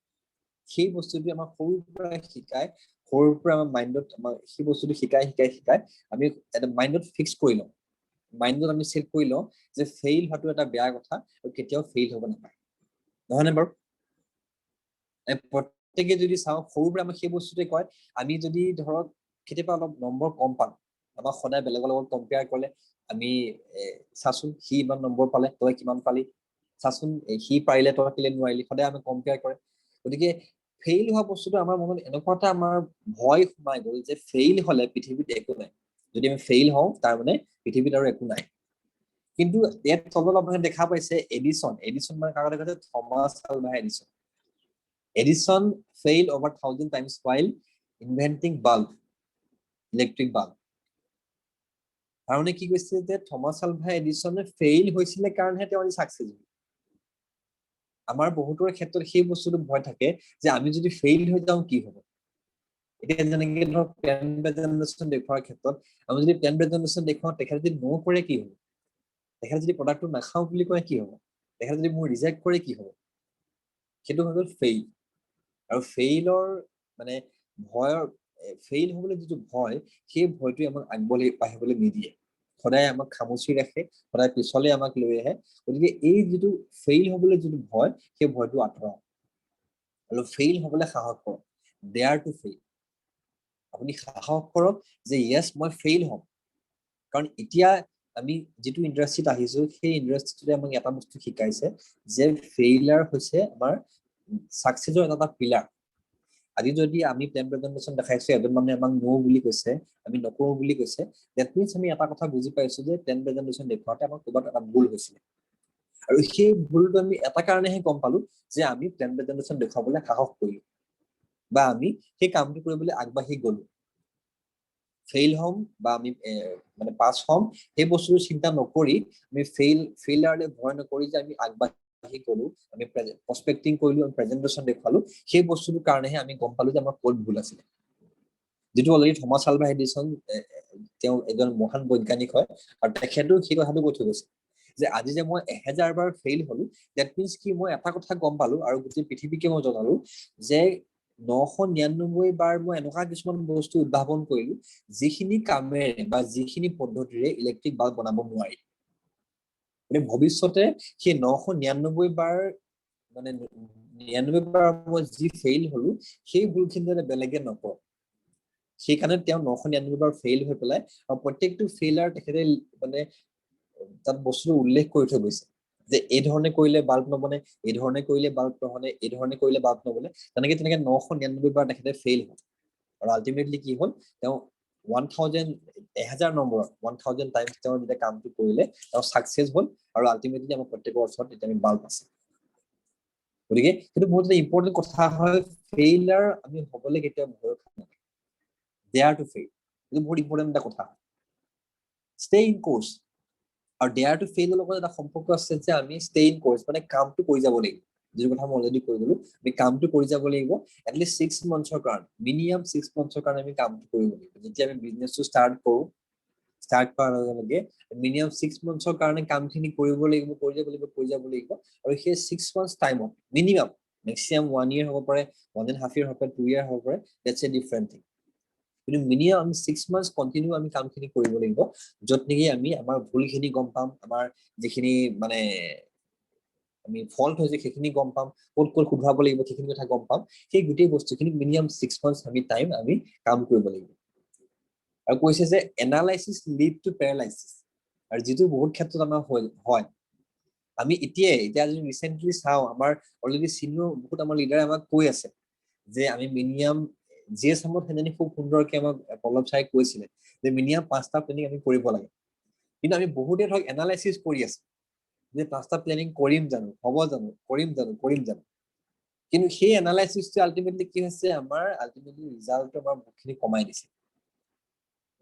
সেই বস্তুটো আমাৰ সৰুৰ পৰা শিকায় সৰুৰ পৰা আমাৰ মাইণ্ডত আমাৰ সেই বস্তুটো শিকাই আমি এটা মাইণ্ডত ফিক্স কৰি লওঁ মাইণ্ডত আমি সেট কৰি লওঁ যে ফেইল হোৱাটো এটা বেয়া কথা আৰু কেতিয়াও ফেইল হ'ব নাপায় নহয়নে বাৰু? প্ৰত্যেকে যদি চাওঁ সৰুৰ পৰা আমাক সেই বস্তুটোৱে কয়, আমি যদি ধৰক কেতিয়াবা অলপ নম্বৰ কম পাওঁ, আমাক সদায় বেলেগৰ লগত কম্পেয়াৰ কৰিলে আমি চাচোন সি ইমান নম্বৰ পালে তই কিমান পালি, চাচোন সি পাৰিলে তই কেলে নোৱাৰিলি, সদায় আমাক কম্পেয়াৰ কৰে। গতিকে ফেইল হোৱা বস্তুটো আমাৰ মনত এনেকুৱা এটা আমাৰ ভয় সোমাই গ'ল যে ফেইল হলে পৃথিৱীত একো নাই, যদি আমি ফেইল হওঁ তাৰ মানে পৃথিৱীত আৰু একো নাই। কিন্তু ইয়াত তলত আপোনালোকে দেখা পাইছে এডিছন মানে কাক দেখা যায়, Thomas Alva Edison. Edison failed over 1,000 times while inventing bulb, electric bulb. তাৰমানে কি কৈছে যে থমাছ আলভা এডিছনে ফেইল হৈছিলে কাৰণেহে তেওঁ সাকসেছ হ'ল। আমাৰ বহুতৰ ক্ষেত্ৰত সেই বস্তুটো ভয় থাকে যে আমি যদি ফেইল হৈ যাওঁ কি হ'ব। এতিয়া যেনেকৈ ধৰক প্লেন প্ৰেজেন্টেশ্যন দেখুৱাৰ ক্ষেত্ৰত আমি যদি প্লেন প্ৰেজেন্টেশ্যন দেখুৱাওঁ তেখেতে যদি নো কৰে কি হ'ব, তেখেতে যদি প্ৰডাক্টটো নাখাওঁ বুলি কয় কি হ'ব, তেখেতে যদি মোৰ ৰিজেক্ট কৰে কি হ'ব, সেইটো হৈ গ'ল ফেইল। আৰু ফেইলৰ মানে ভয়ৰ ফেইল হ'বলৈ যিটো ভয়, সেই ভয়টোৱে আমাক আগবাঢ়িবলৈ নিদিয়ে, সদায় আমাক খামুচি ৰাখে, সদায় পিছলৈ আমাক লৈ আহে। গতিকে এই যিটো ফেইল হ'বলৈ যিটো ভয়, সেই ভয়টো আঁতৰাওক আৰু ফেইল হ'বলৈ সাহস কৰক, ডেয়াৰ টু ফেইল। আপুনি সাহস কৰক যে য়েছ মই ফেইল হ'ম, কাৰণ এতিয়া আমি যিটো ইণ্ডাষ্ট্ৰীত আহিছো সেই ইণ্ডাষ্ট্ৰীটোৱে আমাক এটা বস্তু শিকাইছে যে ফেইলাৰ হৈছে আমাৰ সাকসেছৰ এটা পিলাৰ। আজি যদি আমি প্লেন প্ৰেজেন্টেশ্যন দেখাইছো, এজন মানুহে আমাক নো বুলি কৈছে, আমি নকৰো বুলি কৈছে, ডেট মিনছ আমি এটা কথা বুজি পাইছো যে প্লেন প্ৰেজেন্টেশ্যন দেখুৱাতে আমাৰ ক'ৰবাত এটা ভুল হৈছিলে। আৰু সেই ভুলটো আমি এটা কাৰণেহে গম পালো যে আমি প্লেন প্ৰেজেন্টেশ্যন দেখুৱাবলৈ সাহস কৰিলো বা আমি সেই কামটো কৰিবলৈ আগবাঢ়ি গলো। ফেইল হ'ম বা আমি মানে পাছ হ'ম সেই বস্তুটো চিন্তা নকৰি, আমি ফেইলাৰলৈ ভয় নকৰি যে আমি আগবাঢ়ি গলো, আমি প্ৰস্পেক্টিং কৰিলো, প্ৰেজেন্টেশ্যন দেখুৱালো, সেই বস্তুটোৰ কাৰণেহে আমি গম পালো যে আমাৰ ক'ত ভুল আছিলে। যিটো অলৰেডি থমাছ আলভা এডিছন তেওঁ এজন মহান বৈজ্ঞানিক হয় আৰু তেখেতেও সেই কথাটো কৈ থৈ গৈছে যে আজি যে মই 1000 বাৰ ফেইল হলো, ডেট মিনছ কি মই এটা কথা গম পালো আৰু গোটেই পৃথিৱীকে মই জনালো যে 999 বাৰ মই এনেকুৱা কিছুমান বস্তু উদ্ভাৱন কৰিলো যিখিনি কামেৰে বা যিখিনি পদ্ধতিৰে ইলেক্ট্ৰিক বাল্ব বনাব নোৱাৰি। মানে ভৱিষ্যতে সেই 999 বাৰ মানে 99 বাৰ মই যি ফেইল হলো সেই ভুলখিনি যাতে বেলেগে নকৰক, সেইকাৰণে তেওঁ 999 বাৰ ফেইল হৈ পেলাই আৰু প্ৰত্যেকটো ফেইলাৰ তেখেতে মানে তাত বস্তুটো উল্লেখ কৰি থৈ গৈছে যে এই ধৰণে কৰিলে বাল্ব নবনে, এই ধৰণে কৰিলে বাল্ব নহলে, এই ধৰণে কৰিলে বাল্ব নবনে, তেনেকে 999 বাৰ তেখেতে ফেইল হ'ল আৰু আল্টিমেটলি কি হ'ল, তেওঁ 1000 নম্বৰত 1000 টাইমছ তেওঁ যেতিয়া কামটো কৰিলে তেওঁ সাকসেছ হ'ল আৰু আল্টিমেটলি আমাৰ প্ৰত্যেকৰ ওচৰত এতিয়া আমি বাল্ব আছে। গতিকে সেইটো বহুত এটা ইম্পৰ্টেণ্ট কথা হয়, ফেইলাৰ আমি হ'বলৈ কেতিয়াও ভয় খাব নালাগে, ডেয়াৰ টু ফেইল, এইটো বহুত ইম্পৰ্টেণ্ট এটা কথা। ষ্টে ইন কোৰ্চ, আৰু ডেয়াৰ টু ফেইলৰ লগত এটা সম্পৰ্ক আছে যে আমি ষ্টে ইন কোৰ্চ মানে কামটো কৰি যাব লাগিব, যিটো কথা মই অলৰেডি কৈ গলো, আমি কামটো কৰি যাব লাগিব এটলিষ্ট 6 মান্থছৰ কাৰণে, মিনিমাম 6 মান্থছৰ কাৰণে আমি কামটো কৰিব লাগিব। যেতিয়া আমি বিজনেছটো ষ্টাৰ্ট কৰো, ষ্টাৰ্ট কৰাৰ লগে লগে মিনিমাম 6 মান্থছৰ কাৰণে কামখিনি কৰিব লাগিব, কৰি যাব লাগিব আৰু সেই 6 মান্থছ টাইমত মিনিমাম, মেক্সিমাম 1 year হ'ব পাৰে, 1.5 year হ'ব পাৰে, 2 year হ'ব পাৰে, that's a different thing, কিন্তু মিনিমাম আমি 6 মান্থছ কণ্টিনিউ আমি কামখিনি কৰিব লাগিব, য'ত নেকি আমি আমাৰ ভুলখিনি গম পাম, আমাৰ যিখিনি মানে আমি ফল্ট হৈছে সেইখিনি গম পাম, ক'ত ক'ত শুধৰাব লাগিব সেইখিনি কথা গম পাম, সেই গোটেই বস্তুখিনি মিনিমাম 6 মান্থছ আমি টাইম আমি কাম কৰিব লাগিব। আৰু কৈছে যে এনালাইচিছ লিড টু পেৰালাইচিছ, আৰু যিটো বহুত ক্ষেত্ৰত আমাৰ হয়, আমি এতিয়া যদি ৰিচেণ্টলি চাওঁ, আমাৰ অলৰেডি চিনিয়ৰ বহুত আমাৰ লিডাৰে আমাক কৈ আছে যে আমি মিনিমাম যে চামত সেইজনী খুব সুন্দৰকে আমাক পল্লৱ ছাৰে কৈছিলে যে মিনিমাম 5টা প্লেনিং আমি কৰিব লাগে, কিন্তু আমি বহুতে ধৰক এনালাইচিছ কৰি আছে যে 5টা প্লেনিং কৰিম জানো, হ'ব জানো, কৰিম জানো, কিন্তু সেই এনালাইচিছটো আল্টিমেটলি কি হৈছে, আমাৰ আল্টিমেটলি ৰিজাল্টটো আমাৰ বহুতখিনি কমাই দিছে।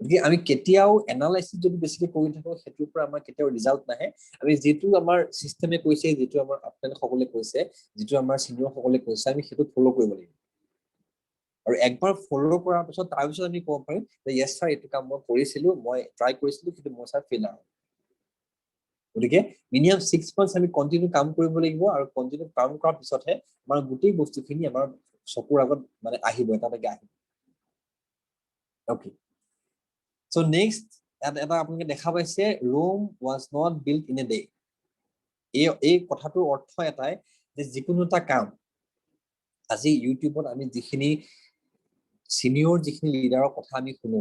গতিকে আমি কেতিয়াও এনালাইচিছ যদি বেছিকৈ কৰি থাকো সেইটোৰ পৰা আমাৰ কেতিয়াও ৰিজাল্ট নাহে। আমি যিটো আমাৰ চিষ্টেমে কৈছে, যিটো আমাৰ আপোনালোকসকলে কৈছে, যিটো আমাৰ চিনিয়ৰ সকলে কৈছে, আমি সেইটো ফ'ল' কৰিব লাগিব। আৰু একবাৰ ফ'ল' কৰাৰ পিছত তাৰপিছত আমি ক'ব পাৰিম যে য়েছ ছাৰ এইটো কাম মই কৰিছিলো, মই ট্ৰাই কৰিছিলো, কিন্তু মই ছাৰ ফেইলাৰ হ'ল। গতিকে মিনিমাম 6 মান্থছ আমি কণ্টিনিউ কাম কৰিব লাগিব, আৰু কণ্টিনিউ কাম কৰাৰ পিছতহে আমাৰ গোটেই বস্তুখিনি আমাৰ চকুৰ আগত মানে আহিব, এটা আহিব। অ'কে, চ' নেক্সট এটা আপোনালোকে দেখা পাইছে, Rome was not built in a day. এই কথাটোৰ অৰ্থ এটাই যে যিকোনো এটা কাম আজি ইউটিউবত আমি যিখিনি সিনিয়ৰ যিখিনি লিডাৰৰ কথা আমি শুনো,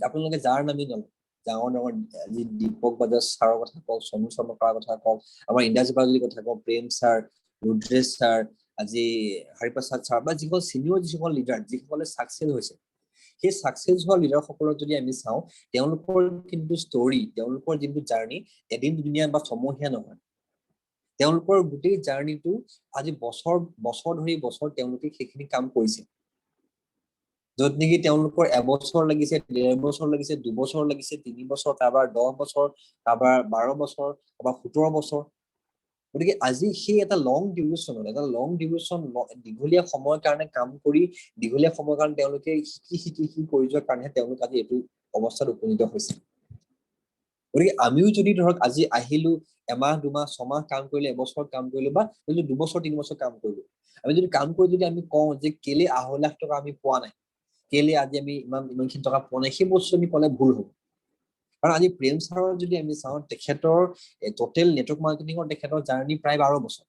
আপোনালোকে যাৰ নামেই নলয়, ডাঙৰ ডাঙৰ যি দীপক বাজাজ ছাৰৰ কথা কওক, সনু শৰ্মাৰ কথা কওক, আমাৰ ইন্দ্ৰাজিৎ বাদুলিৰ কথা কওক, প্ৰেম ছাৰ, ৰুদ্ৰেশ ছাৰ, আজি হৰিপ্ৰসাদ ছাৰ বা যিসকল সিনিয়ৰ যিসকল লিডাৰ যিসকলে ছাকচেছ হৈছে, সেই ছাকচেছ হোৱা লিডাৰসকলক যদি আমি চাওঁ, তেওঁলোকৰ কিন্তু ষ্টৰী, তেওঁলোকৰ যিটো জাৰ্নি এদিন দুদিনীয়া বা ছমহীয়া নহয়। তেওঁলোকৰ গোটেই জাৰ্নিটো আজি বছৰ বছৰ ধৰি বছৰ তেওঁলোকে সেইখিনি কাম কৰিছে। য'ত নেকি তেওঁলোকৰ এবছৰ লাগিছে, 1.5 বছৰ লাগিছে, 2 বছৰ লাগিছে, 3 বছৰ, কাৰোবাৰ 10 বছৰ, কাৰোবাৰ 12 বছৰ, কাৰোবাৰ 17 বছৰ। গতিকে আজি সেই এটা লং ডিউৰেশ্যন দীঘলীয়া সময়ৰ কাৰণে কাম কৰি, দীঘলীয়া সময়ৰ কাৰণে তেওঁলোকে শিকি কৰি যোৱাৰ কাৰণেহে তেওঁলোক আজি এইটো অৱস্থাত উপনীত হৈছে। গতিকে আমিও যদি ধৰক আজি আহিলো, এমাহ 2 মাহ 6 মাহ কাম কৰিলো, এবছৰ কাম কৰিলো বা 2 বছৰ 3 বছৰ কাম কৰিলো, আমি যদি কাম কৰি যদি আমি কওঁ যে কেলে 2.5 লাখ টকা আমি পোৱা নাই, কেলে আজি আমি ইমানখিনি টকা পোৱা নাই, সেই বস্তু আমি ক'লে ভুল হ'ব। কাৰণ আজি প্ৰেম ছাৰৰ যদি আমি চাওঁ, তেখেতৰ টোটেল নেটৱৰ্ক মাৰ্কেটিঙৰ তেখেতৰ জাৰ্নি প্ৰায় 12 বছৰ।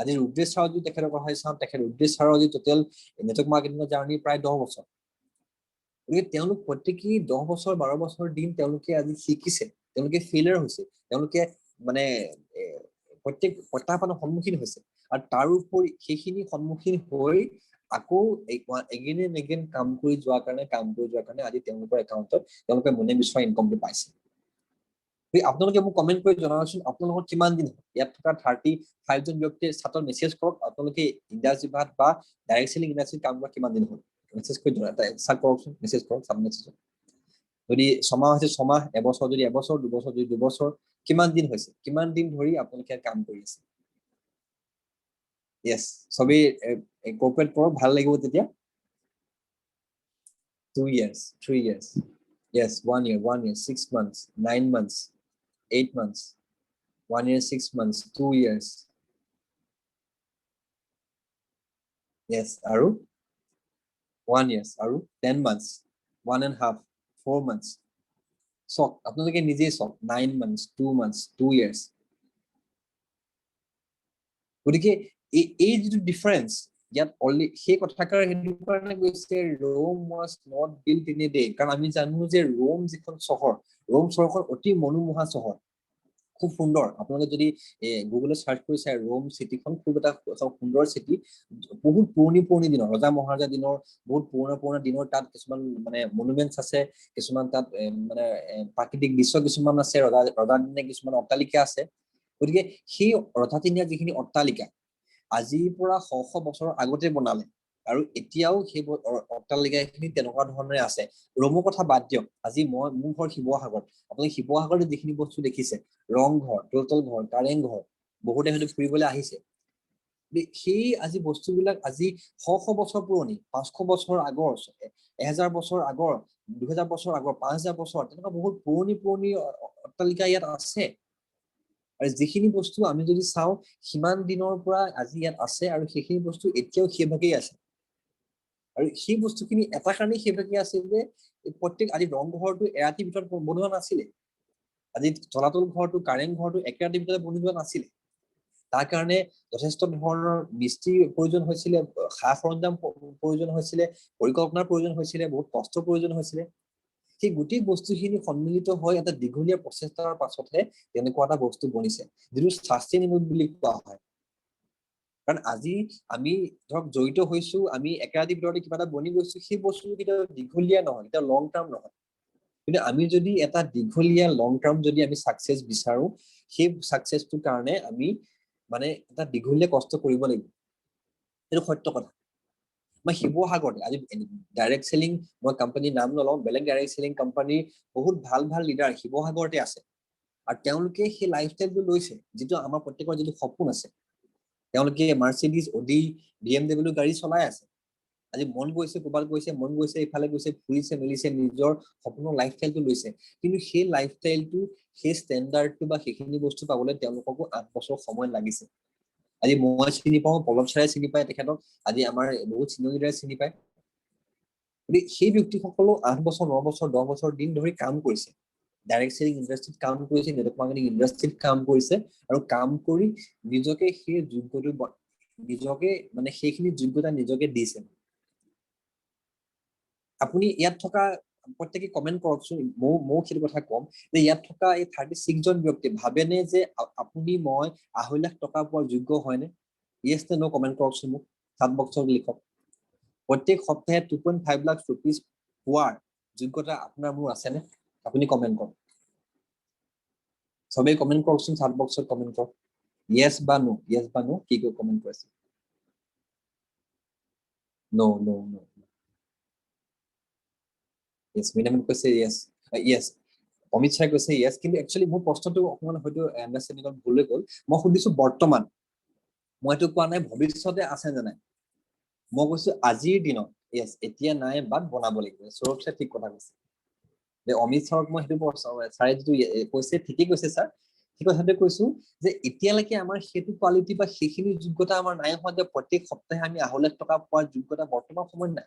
আজি ৰুদ্ৰেশ ছাৰৰ যদি তেখেতৰ কথা চাওঁ, ৰুদ্ৰেশ ছাৰৰ আজি টোটেল নেটৱৰ্ক মাৰ্কেটিঙৰ জাৰ্নি প্ৰায় 10 বছৰ। গতিকে তেওঁলোক প্ৰত্যেকেই 10 বছৰ 12 বছৰ দিন তেওঁলোকে আজি শিকিছে, তেওঁলোকে ফেইলিয়াৰ হৈছে, তেওঁলোকে মানে প্ৰত্যেক প্ৰত্যাহ্বানৰ সন্মুখীন হৈছে, আৰু তাৰ উপৰি সেইখিনি সন্মুখীন হৈ আকৌ এগেইন এণ্ড এগেইন কাম কৰি যোৱাৰ কাৰণে আজি তেওঁলোকৰ একাউণ্টত তেওঁলোকে মনে বিচৰা ইনকমটো পাইছে। আপোনালোকে মোক কমেণ্ট কৰি জনাওকচোন, আপোনালোকৰ কিমান দিন ইয়াত থকা 35 জন ব্যক্তিয়ে ছাত্ৰক মেছেজ কৰক, আপোনালোকে ইণ্ডাষ্ট্ৰি ভাত বা ডাইৰেক্ট চেলিং ইণ্ডাষ্ট্ৰীত কাম কৰা কিমান দিন হ'ল মেছেজ কৰি জনাওক, এটা কৰকচোন, মেছেজ কৰক, চাব মেছেজত। যদি 6 মাহ হৈছে 6 মাহ, এবছৰ যদি এবছৰ, 2 বছৰ যদি 2 বছৰ, কিমান দিন হৈছে, কিমান দিন ধৰি আপোনালোকে কাম কৰি আছে। ইয়েছ, সবেই কোঅপাৰেট কৰক, ভাল লাগিব তেতিয়া। 2 years, 3 years, yes, 1 year, 1 year, 6 months, 9 months, 8 months, 1 year, 6 months, 2 years. Yes, আৰু 1 years, আৰু 10 months, 1.5, 4 months. চক, আপোনালোকে নিজেই চক, 9 months, 2 months, 2 years. গতিকে এই যিটো ডিফাৰেঞ্চ ইয়াত অলৰেডি সেই কথাষাৰ সেইটো কাৰণে গৈছে, Rome was not built in a day. কাৰণ আমি জানো যে ৰোম যিখন চহৰ, ৰোম চহৰখন অতি মনোমোহা চহৰ, খুব সুন্দৰ। আপোনালোকে যদি গুগলত চাৰ্চ কৰি চাই, ৰোম চিটিখন খুব এটা সুন্দৰ চিটি, বহুত পুৰণি দিনৰ, ৰজা মহাৰজা দিনৰ বহুত পুৰণা দিনৰ তাত কিছুমান মানে মনুমেণ্টছ আছে, কিছুমান তাত মানে প্ৰাকৃতিক দৃশ্য কিছুমান আছে, ৰজা দিনীয়া কিছুমান অট্টালিকা আছে। গতিকে সেই ৰজাদিনীয়া যিখিনি অট্টালিকা আজিৰ পৰা 100 বছৰৰ আগতে বনালে, আৰু এতিয়াও সেই অট্টালিকাখিনি তেনেকুৱা ধৰণে আছে। ৰোমৰ কথা বাদ দিয়ক, আজি মোৰ ঘৰ শিৱসাগৰ, আপুনি শিৱসাগৰত যিখিনি বস্তু দেখিছে, ৰংঘৰ, তলাতল ঘৰ, কাৰেং ঘৰ, বহুতে হয়তো ফুৰিবলৈ আহিছে, সেই আজি বস্তুবিলাক আজি 100 বছৰ পুৰণি, 500 বছৰ আগৰ, 1000 বছৰ আগৰ, 2000 বছৰ আগৰ, 5000 বছৰ, তেনেকুৱা বহুত পুৰণি অট্টালিকা ইয়াত আছে। আৰু যিখিনি বস্তু আমি যদি চাওঁ, সিমান দিনৰ পৰা আজি ইয়াত আছে, আৰু সেইখিনি বস্তু এতিয়াও সেইভাগেই আছে। আৰু সেই বস্তুখিনি এটা কাৰণেই সেইভাগেই আছে যে প্ৰত্যেক আজি ৰংঘৰটো এৰাতিৰ ভিতৰত বনোৱা নাছিলে, আজি তলাতল ঘৰটো, কাৰেং ঘৰটো এক ৰাতিৰ ভিতৰত বনোৱা নাছিলে। তাৰ কাৰণে যথেষ্ট ধৰণৰ মিস্ত্ৰীৰ প্ৰয়োজন হৈছিলে, সা সৰঞ্জাম প্ৰয়োজন হৈছিলে, পৰিকল্পনাৰ প্ৰয়োজন হৈছিলে, বহুত কষ্টৰ প্ৰয়োজন হৈছিলে। সেই গোটেই বস্তুখিনি সন্মিলিত হৈ এটা দীঘলীয়া প্ৰচেষ্টাৰ পাছতহে তেনেকুৱা এটা বস্তু বনিছে, যিটো সাষ্টেইনেবল বুলি কোৱা হয়। কাৰণ আজি আমি ধৰক জড়িত হৈছো, আমি এক ৰাতিৰ ভিতৰতে কিবা এটা বনি গৈছো, সেই বস্তুটো কেতিয়াও দীঘলীয়া নহয়, কেতিয়াও লং টাৰ্ম নহয়। কিন্তু আমি যদি এটা দীঘলীয়া লং টাৰ্ম যদি আমি ছাকচেছ বিচাৰো, সেই ছাকচেছটোৰ কাৰণে আমি মানে এটা দীঘলীয়া কষ্ট কৰিব লাগিব, সেইটো সত্য কথা। মই শিৱসাগৰতে আজি ডাইৰেক্ট চেলিং, মই কোম্পানীৰ নাম নলওঁ, বেলেগ ডাইৰেক্ট চেলিং কোম্পানীৰ বহুত ভাল লিডাৰ শিৱসাগৰতে আছে, আৰু তেওঁলোকে সেই লাইফষ্টাইলটো লৈছে, যিটো আমাৰ প্ৰত্যেকৰ যিটো সপোন আছে। তেওঁলোকে মাৰ্চিডিজ, অডি, BMW গাড়ী চলাই আছে। আজি মন গৈছে ক'ৰবাত গৈছে, মন গৈছে ইফালে গৈছে, ফুৰিছে মেলিছে, নিজৰ সপোনৰ লাইফষ্টাইলটো লৈছে। কিন্তু সেই লাইফষ্টাইলটো, সেই ষ্টেণ্ডাৰ্ডটো বা সেইখিনি বস্তু পাবলৈ তেওঁলোককো 8 বছৰ সময় লাগিছে। আজি মই চিনি পাওঁ, পলৱ ছাৰে চিনি পায় তেখেতক, আজি আমাৰ বহুত চিনিয়ৰ লিডাৰে চিনি পায়। গতিকে সেই ব্যক্তিসকলেও 8 বছৰ, 9 বছৰ, 10 বছৰ দিন ধৰি কাম কৰিছে। ডাইৰেক্ট সেলিং ইণ্ডাষ্ট্ৰীত কাম কৰিছে, নেটৱৰ্ক মাৰ্কেটিং ইণ্ডাষ্ট্ৰীত কাম কৰিছে, আৰু কাম কৰি নিজকে সেই যোগ্যটো নিজকে মানে সেইখিনি যোগ্যতা নিজকে দিছে। আপুনি ইয়াত থকা প্ৰত্যেকে কমেন্ট কৰকচোন, ময়ো সেইটো কথা কম যে ইয়াত থকা এই 36 জন ব্যক্তি ভাবেনে যে আপুনি মই 2.5 লাখ টকা পোৱাৰ যোগ্য হয়নে? ইয়েছ নে নো কমেন্ট কৰকচোন, মোক চাট বক্সত লিখক। প্ৰত্যেক সপ্তাহে 2.5 লাখ ৰুপিজ পোৱাৰ যোগ্যতা আপোনাৰ মোৰ আছেনে? আপুনি কমেন্ট কৰক, সবেই কমেন্ট কৰকচোন, চাট বক্সত কমেন্ট কৰক, ইয়েছ বা নো, ইয়েছ বা নো কি কমেন্ট কৰিছে? নো নো নো ইয়েছ, মিনামিন কৈছে ইয়েছ, ইয়েছ। অমিত চাই কৈছে ইয়েছ, কিন্তু একচুৱেলি মোৰ প্ৰশ্নটো অকমান হয়তো আণ্ডাৰষ্টেণ্ডিঙত ভুল হৈ গ'ল। মই সুধিছো বৰ্তমান, মই এইটো কোৱা নাই ভৱিষ্যতে আছে নে নাই। মই কৈছো আজিৰ দিনত ইয়েছ, এতিয়া নাই বাট বনাব লাগিব। সৌৰভ ছাৰ ঠিক কথা কৈছে যে অমিত ছাৰক মই সেইটো ছাৰে যিটো কৈছে ঠিকেই কৈছে ছাৰ, সেই কথাটো কৈছো যে এতিয়ালৈকে আমাৰ সেইটো কোৱালিটি বা সেইখিনি যোগ্যতা আমাৰ নাই হোৱা যে প্ৰত্যেক সপ্তাহে আমি 2.5 লাখ টকা পোৱাৰ যোগ্যতা বৰ্তমান সময়ত নাই,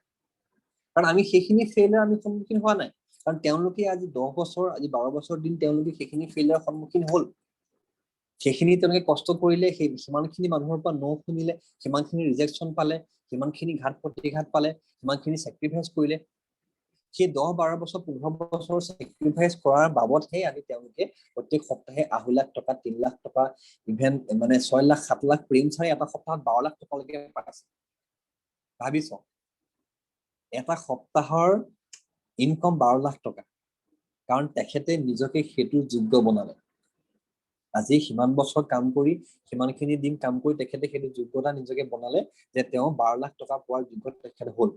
কাৰণ আমি সেইখিনি ফেইলিয়াৰ আমি সন্মুখীন হোৱা নাই। কাৰণ তেওঁলোকে আজি 10 বছৰ, আজি 12 বছৰ দিন তেওঁলোকে সেইখিনি ফেইলিয়াৰ সন্মুখীন হ'ল। সেইখিনি তেওঁলোকে কষ্ট কৰিলে, সেই সিমানখিনি মানুহৰ পৰা নো শুনিলে, সিমানখিনি ৰিজেকশ্যন পালে, সিমানখিনি ঘাত প্ৰতিঘাত পালে, সিমানখিনি চেক্ৰিফাইচ কৰিলে। সেই 10-12 বছৰ 15 বছৰ চেক্ৰিফাইচ কৰাৰ বাবদহে আজি তেওঁলোকে প্ৰত্যেক সপ্তাহে 2.5 লাখ টকা, 3 লাখ টকা, ইভেন মানে 6 লাখ 7 লাখ, প্ৰেম চাই এটা সপ্তাহত 12 লাখ টকালৈকে পাইছে। ভাবিছ এটা সপ্তাহৰ ইনকম 12 লাখ টকা, কাৰণ তেখেতে নিজকে সেইটো যোগ্য বনালে। আজি সিমান বছৰ কাম কৰি, সিমানখিনি দিন কাম কৰি তেখেতে সেইটো যোগ্যতা নিজকে বনালে যে তেওঁ 12 লাখ টকা পোৱাৰ যোগ্য তেখেত হ'ল।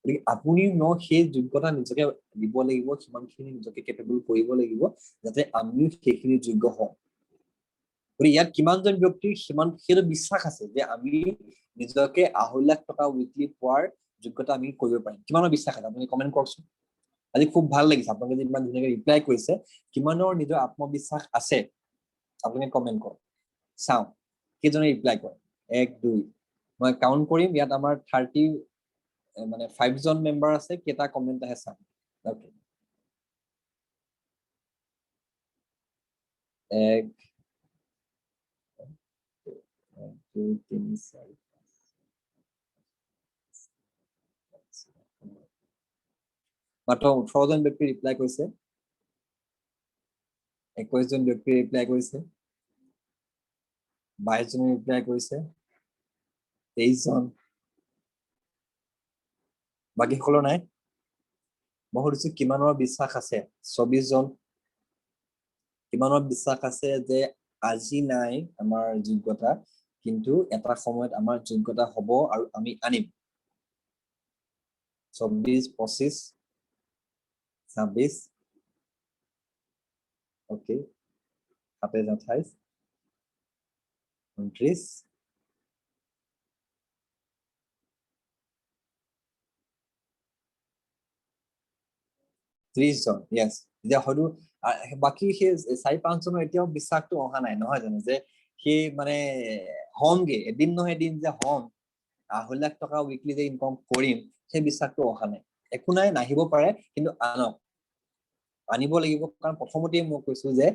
গতিকে আপুনি ন সেই যোগ্যতা নিজকে দিব লাগিব, সিমানখিনি নিজকে কেপেবল কৰিব লাগিব যাতে আমিও সেইখিনি যোগ্য হওঁ। গতিকে ইয়াত কিমানজন ব্যক্তিৰ সিমান সেইটো বিশ্বাস আছে যে আমি নিজকে 2.5 লাখ টকা উইকলি পোৱাৰ যোগ্যতা আমি কৰিব পাৰিম? কিমানৰ বিশ্বাস আছে আপুনি কমেন্ট কৰকচোন। আজি খুব ভাল লাগিছে আপোনালোকে যে ইমান ধুনীয়াকৈ ৰিপ্লাই কৰিছে। কিমানৰ নিজৰ আত্মবিশ্বাস আছে আপুনি কমেন্ট কৰক, চাওঁ কেইজনে ৰিপ্লাই কৰে। 1 2 মই কাউণ্ট কৰিম, ইয়াত আমাৰ 30 মানে 5 জন মেম্বাৰ আছে, কেইটা কমেন্ট আহে চাম। ওকে, 1 2 3 4 মাত্ৰ 18 জন ব্যক্তি ৰিপ্লাই কৰিছে, 21 জন ব্যক্তি ৰিপ্লাই কৰিছে, 22 জনে ৰিপ্লাই কৰিছে, 23 জন, বাকী সকলো নাই। মই সুধিছো কিমানৰ বিশ্বাস আছে? 24 জন। কিমানৰ বিশ্বাস আছে যে আজি নাই আমাৰ যোগ্যতা, কিন্তু এটা সময়ত আমাৰ যোগ্যতা হ'ব আৰু আমি আনিম? 24 25 26 ওকে, 27 28 29 30 জন। ইয়েছ, এতিয়া হয়তো বাকী সেই 4-5 জনৰ এতিয়াও বিশ্বাসটো অহা নাই, নহয় জানো, যে সেই মানে হমগে এদিন নহয় এদিন যে হম, 2.5 লাখ টকা উইকলি যে ইনকম কৰিম, সেই বিশ্বাসটো অহা নাই। একো নাই, নাহিব পাৰে, কিন্তু আনক, আনিব লাগিব। কাৰণ প্ৰথমতেই মই কৈছো যে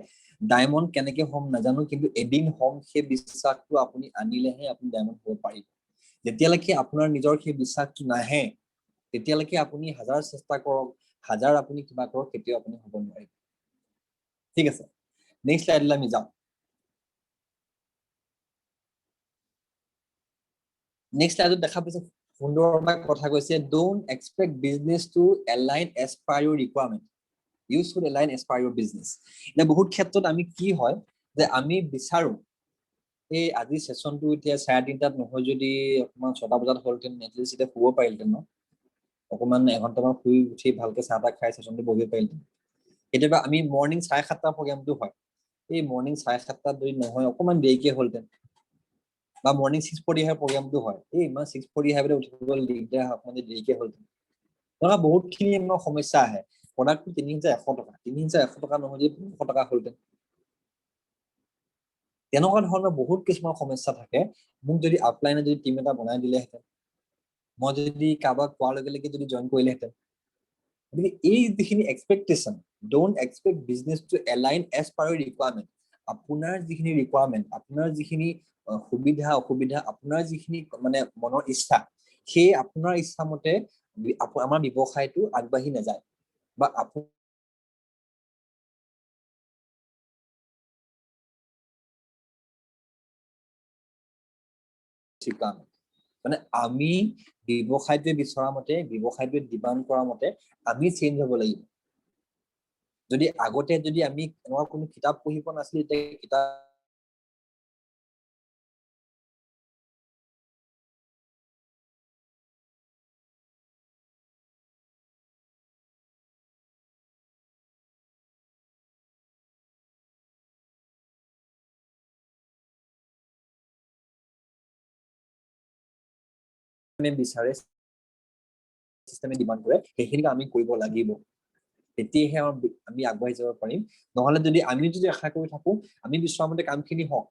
ডায়মণ্ড কেনেকে হম নাজানো, কিন্তু এদিন হম সেই বিশ্বাসটো আপুনি আনিলেহে আপুনি ডায়মণ্ড হ'ব পাৰিব। যেতিয়ালৈকে আপোনাৰ নিজৰ সেই বিশ্বাসটো নাহে, তেতিয়ালৈকে আপুনি 1000 চেষ্টা কৰক, 1000 আপুনি কিবা কৰক, কেতিয়াও আপুনি হ'ব নোৱাৰিব। ঠিক আছে, নেক্সট স্লাইডলৈ আমি যাওঁ। নেক্সট স্লাইডত দেখা পাইছে সুন্দৰ এটা কথা কৈছে, don't expect business to align as per your requirement, you should align as per your business. এতিয়া বহুত ক্ষেত্ৰত আমি কি হয় যে আমি বিচাৰো এই আজি সেশনটো এতিয়া 3:30 নহয়, যদি অকমান 6টা বজাত হ'লহেঁতেন, এটলিষ্ট এতিয়া শুব পাৰিলহেঁতেন ন, অকমান এঘণ্টামান শুই উঠি ভালকে চাহ তাহ খাই সেশনটো বহিব পাৰিলহেঁতেন। কেতিয়াবা আমি মৰ্ণিং 7:30 প্ৰগ্ৰামটো হয়, এই মৰ্ণিং 7:30 যদি নহয় অকমান দেৰিকে হ'লহেঁতেন, বা মৰ্ণিং 6:45 প্ৰগ্ৰামটো হয়, এই ইমান 6:45 উঠিবলৈ দিগদাৰ হয়, অকমান দেৰিকে হ'লহেঁতেন। তেনেকুৱা বহুতখিনি আমাৰ সমস্যা আহে। প্ৰডাক্টটো 3,100 টকা, 3,100 টকা নহয় যদি 500 টকা হ'লহেঁতেন। তেনেকুৱা ধৰণৰ বহুত কিছুমান সমস্যা থাকে। মোক যদি আপলাইনে যদি টিম এটা বনাই দিলেহেঁতেন, মই যদি কাৰোবাক কোৱাৰ লগে লগে যদি জইন কৰিলেহেঁতেন। গতিকে এই যিখিনি expectation, don't expect business to align as per your requirement. আপোনাৰ যিখিনি ৰিকুৱাৰমেণ্ট, আপোনাৰ যিখিনি সুবিধা অসুবিধা, আপোনাৰ যিখিনি মানে মনৰ ইচ্ছা, সেই আপোনাৰ ইচ্ছা মতে আমাৰ ব্যৱসায়টো আগবাঢ়ি নাযায় বা মানে আমি ব্যৱসায়টোৱে বিচৰা মতে, ব্যৱসায়টোৱে ডিমাণ্ড কৰা মতে আমি চেঞ্জ হ'ব লাগিব। যদি আগতে যদি আমি এনেকুৱা কোনো কিতাপ পঢ়িব নাছিলো, এতিয়া কিতাপ বিচাৰে, চিষ্টেমে ডিমাণ্ড কৰে, সেইখিনিক আমি কৰিব লাগিব। তেতিয়াহে আমি আগবাঢ়ি যাব পাৰিম। নহলে যদি আমি আশা কৰি থাকো আমি বিচৰা মতে কামখিনি হওক,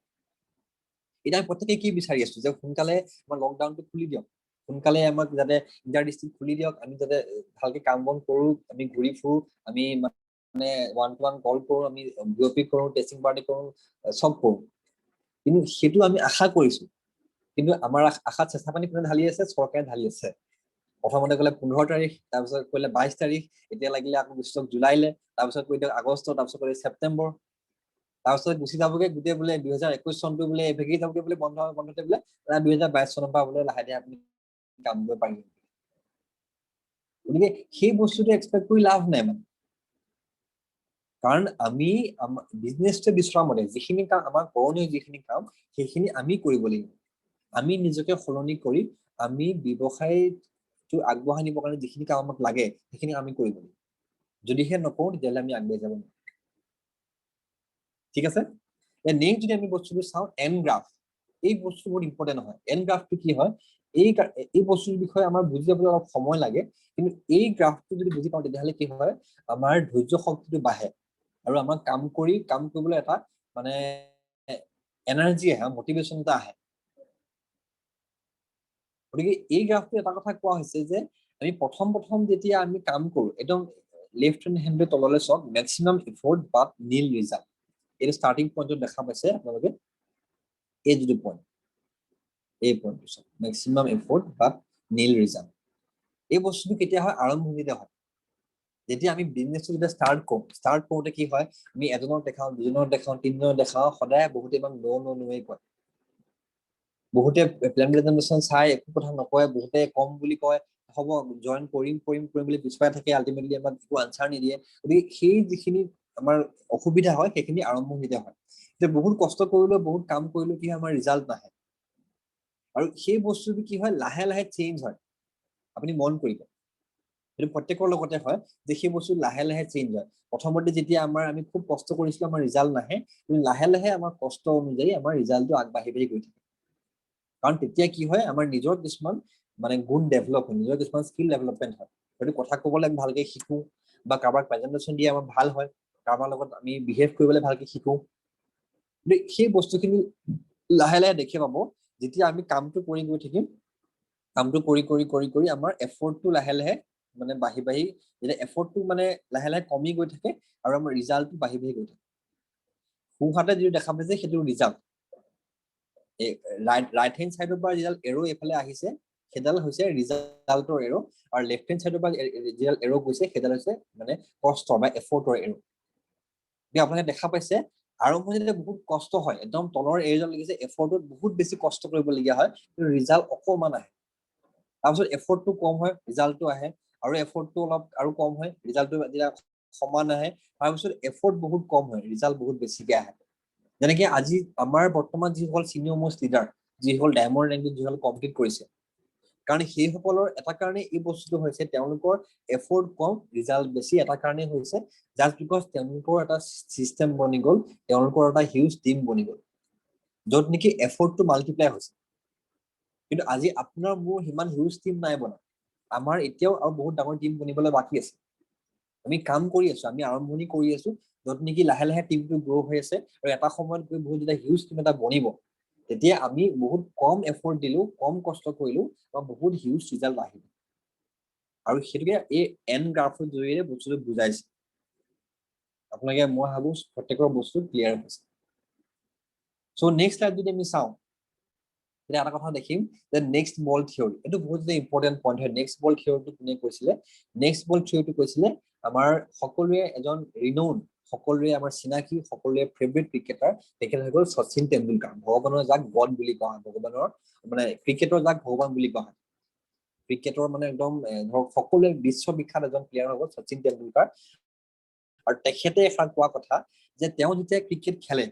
এতিয়া আমি প্ৰত্যেকে কি বিচাৰি আছো যে সোনকালে আমাৰ লকডাউনটো খুলি দিয়ক, সোনকালে আমাক যাতে ইণ্টাৰ ডিষ্ট্ৰিক্ট খুলি দিয়ক, আমি যাতে ভালকে কাম বন কৰো, আমি ঘূৰি ফুৰো, আমি মানে 1-to-1 কল কৰো, আমি বিঅপি কৰো, টেষ্টিং পাৰ্টি কৰো, চব কৰো। কিন্তু সেইটো আমি আশা কৰিছো, কিন্তু আমাৰ আশাত চেষ্টা পানী কোনে ঢালি আছে? চৰকাৰে ঢালি আছে। প্ৰথমতে ক'লে 15 তাৰিখ, তাৰপিছত ক'লে 22 তাৰিখ, এতিয়া লাগিলে আকৌ গুচি যাওক জুলাইলে, তাৰপিছত কৈ দিয়ক আগষ্ট, তাৰপিছত ক'লে ছেপ্টেম্বৰ, তাৰপিছত গুচি যাবগে গোটেই বোলে 2021 চনটো বোলে এভেগি যাবগে বোলে বন্ধতে বোলে 2022 চনৰ পৰা বোলে লাহে লাহে আপুনি কাম কৰিব পাৰিব। গতিকে সেই বস্তুটো এক্সপেক্ট কৰি লাভ নাই মানে, কাৰণ আমি বিজনেছটো বিচৰা মতে যিখিনি কাম আমাৰ কৰণীয়, যিখিনি কাম সেইখিনি আমি কৰিব লাগিব। আমি নিজকে সলনি কৰি আমি ব্যৱসায়টো আগবঢ়াই নিবৰ কাৰণে যিখিনি কাম আমাক লাগে সেইখিনি আমি কৰিব লাগিব। যদিহে নকৰো তেতিয়াহ'লে আমি আগবাঢ়ি যাব নোৱাৰো। ঠিক আছে, নেক্সট যদি আমি বস্তুটো চাওঁ এন গ্ৰাফ, এই বস্তু বহুত ইম্পৰ্টেণ্ট হয়। এন গ্ৰাফটো কি হয়, এই বস্তুৰ বিষয়ে আমাৰ বুজি যাবলৈ অলপ সময় লাগে, কিন্তু এই গ্ৰাফটো যদি বুজি পাওঁ তেতিয়াহ'লে কি হয়, আমাৰ ধৈৰ্য শক্তিটো বাঢ়ে আৰু আমাক কাম কৰিবলৈ এটা মানে এনাৰ্জি আহে, মটিভেশ্যন এটা আহে। গতিকে এই গ্ৰাফটো এটা কথা কোৱা হৈছে যে আমি প্ৰথম যেতিয়া আমি কাম কৰো, একদম লেফ্ট হেণ্ডৰ তললৈ চাওক, মেক্সিমাম এফৰ্ট বাট নীল ৰিজাল্ট, এইটো ষ্টাৰ্টিং পইণ্টত দেখা পাইছে আপোনালোকে, এই যিটো পইণ্ট, এই পইণ্টটো চাওক, মেক্সিমাম এফৰ্ট বাট নীল ৰিজাল্ট। এই বস্তুটো কেতিয়া হয়? আৰম্ভণিতে হয়। যেতিয়া আমি বিজনেছটো যেতিয়া ষ্টাৰ্ট কৰোঁতে কি হয়, আমি এজনক দেখাওঁ, দুজনক দেখাওঁ, তিনিজনক দেখাওঁ, সদায় বহুতে ইমান নোৱেই কয়। বহুতে প্লেন প্ৰেজেণ্টেশ্যন চাই একো কথা নকয়, বহুতে কম বুলি কয়, হ'ব জইন কৰিম বুলি পিছুৱাই থাকে, আল্টিমেটলি আমাক একো আনচাৰ নিদিয়ে। গতিকে সেই যিখিনি আমাৰ অসুবিধা হয় সেইখিনি আৰম্ভণিতে হয়। যে বহুত কষ্ট কৰিলেও, বহুত কাম কৰিলেও কি হয়, আমাৰ ৰিজাল্ট নাহে। আৰু সেই বস্তুটো কি হয়, লাহে লাহে চেঞ্জ হয়। আপুনি মন কৰিব, সেইটো প্ৰত্যেকৰ লগতে হয় যে সেই বস্তু লাহে লাহে চেঞ্জ হয়। প্ৰথমতে যেতিয়া আমি খুব কষ্ট কৰিছিলো, আমাৰ ৰিজাল্ট নাহে, কিন্তু লাহে লাহে আমাৰ কষ্ট অনুযায়ী আমাৰ ৰিজাল্টটো আগবাঢ়ি গৈ থাকে। কাৰণ তেতিয়া কি হয়, আমাৰ নিজৰ কিছুমান মানে গুণ ডেভেলপ হয়, নিজৰ কিছুমান স্কিল ডেভেলপমেণ্ট হয়। হয়তো কথা ক'বলৈ ভালকে শিকো, বা কাৰোবাক প্ৰেজেণ্টেশ্যন দিয়ে আমাৰ ভাল হয়, কাৰোবাৰ লগত আমি বিহেভ কৰিবলৈ ভালকে শিকো। সেই বস্তুখিনি লাহে লাহে দেখি পাব, যেতিয়া আমি কামটো কৰি গৈ থাকিম, কামটো কৰি আমাৰ এফৰ্টটো লাহে লাহে মানে বাঢ়ি যেতিয়া এফৰ্টটো মানে লাহে লাহে কমি গৈ থাকে আৰু আমাৰ ৰিজাল্টটো বাঢ়ি গৈ থাকে। সোঁহাতে যিটো দেখা পাইছে সেইটো ৰিজাল্ট, ৰাইট হেণ্ড চাইডৰ পৰা যিডাল এৰো এইফালে আহিছে সেইডাল হৈছে ৰিজাল্টৰ এৰো, আৰু লেফ্ট হেণ্ড চাইডৰ পৰা যিডাল এৰো গৈছে সেইডাল হৈছে মানে কষ্টৰ বা এফৰ্টৰ এৰো। এতিয়া আপোনালোকে দেখা পাইছে আৰম্ভণিতে বহুত কষ্ট হয়, একদম তলৰ এৰোডাল লাগিছে, এফৰ্টত বহুত বেছি কষ্ট কৰিবলগীয়া হয়, কিন্তু ৰিজাল্ট অকণমান আহে। তাৰপিছত এফৰ্টটো কম হয়, ৰিজাল্টটো আহে, আৰু এফৰ্টটো অলপ আৰু কম হয়, ৰিজাল্টটো যেতিয়া সমান আহে, তাৰপিছত এফৰ্ট বহুত কম হয়, ৰিজাল্ট বহুত বেছিকে আহে। যেনেকে আজি আমাৰ বৰ্তমান যিসকল চিনিয়ৰ মোষ্ট লিডাৰ, যিসকল ডায়মণ্ড ৰেংকত যিসকল কমপ্লিট কৰিছে, কাৰণ সেইসকলৰ এটা কাৰণে এই বস্তুটো হৈছে তেওঁলোকৰ এফৰ্ট কম, ৰিজাল্ট বেছি, এটা কাৰণেই হৈছে জাষ্ট বিকজ তেওঁলোকৰ এটা চিষ্টেম বনি গ'ল, তেওঁলোকৰ এটা হিউজ টিম বনি গ'ল, য'ত নেকি এফৰ্টটো মাল্টিপ্লাই হৈছে। কিন্তু আজি আপোনাৰ মোৰ সিমান হিউজ টিম নাই বনা, আমাৰ এতিয়াও আৰু বহুত ডাঙৰ টিম বনিবলৈ বাকী আছে। আমি কাম কৰি আছো, আমি আৰম্ভণি কৰি আছো, য'ত নেকি লাহে লাহে টিমটো গ্ৰ' হৈ আছে, আৰু এটা সময়ত গৈ বহুত যেতিয়া হিউজ টিম এটা বনিব, তেতিয়া আমি বহুত কম এফৰ্ট দিলো, কম কষ্ট কৰিলো, বা বহুত হিউজ ৰিজাল্ট আহিব। আৰু সেইটোকে এই এন গ্ৰাফৰ জৰিয়তে বস্তুটো বুজাইছে। আপোনালোকে মই ভাবো প্ৰত্যেকৰ বস্তু ক্লিয়াৰ হৈছে সো নেক্সট স্লাইড যদি আমি চাওঁ তেতিয়া এটা কথা দেখিম যে নেক্সট বল থিওৰি এইটো বহুত ইম্পৰ্টেণ্ট পইণ্ট হয় নেক্সট বল থিওৰিটো কোনে কৈছিলে নেক্সট বল থিওৰিটো কৈছিলে আমাৰ সকলোৱে এজন ৰিনোন সকলোৱে আমাৰ চিনাকি সকলোৱে ফেভাৰিট ক্ৰিকেটাৰ তেখেত হৈ গ'ল শচীন তেণ্ডুলকাৰ ভগৱানৰ যাক গড বুলি কোৱা হয় ভগৱানৰ মানে ক্ৰিকেটৰ যাক ভগৱান বুলি কোৱা হয় ক্ৰিকেটৰ মানে একদম ধৰক সকলোৱে বিশ্ববিখ্যাত এজন প্লেয়াৰ হৈ গ'ল শচীন তেণ্ডুলকাৰ আৰু তেখেতে এষাৰ কোৱা কথা যে তেওঁ যেতিয়া ক্ৰিকেট খেলে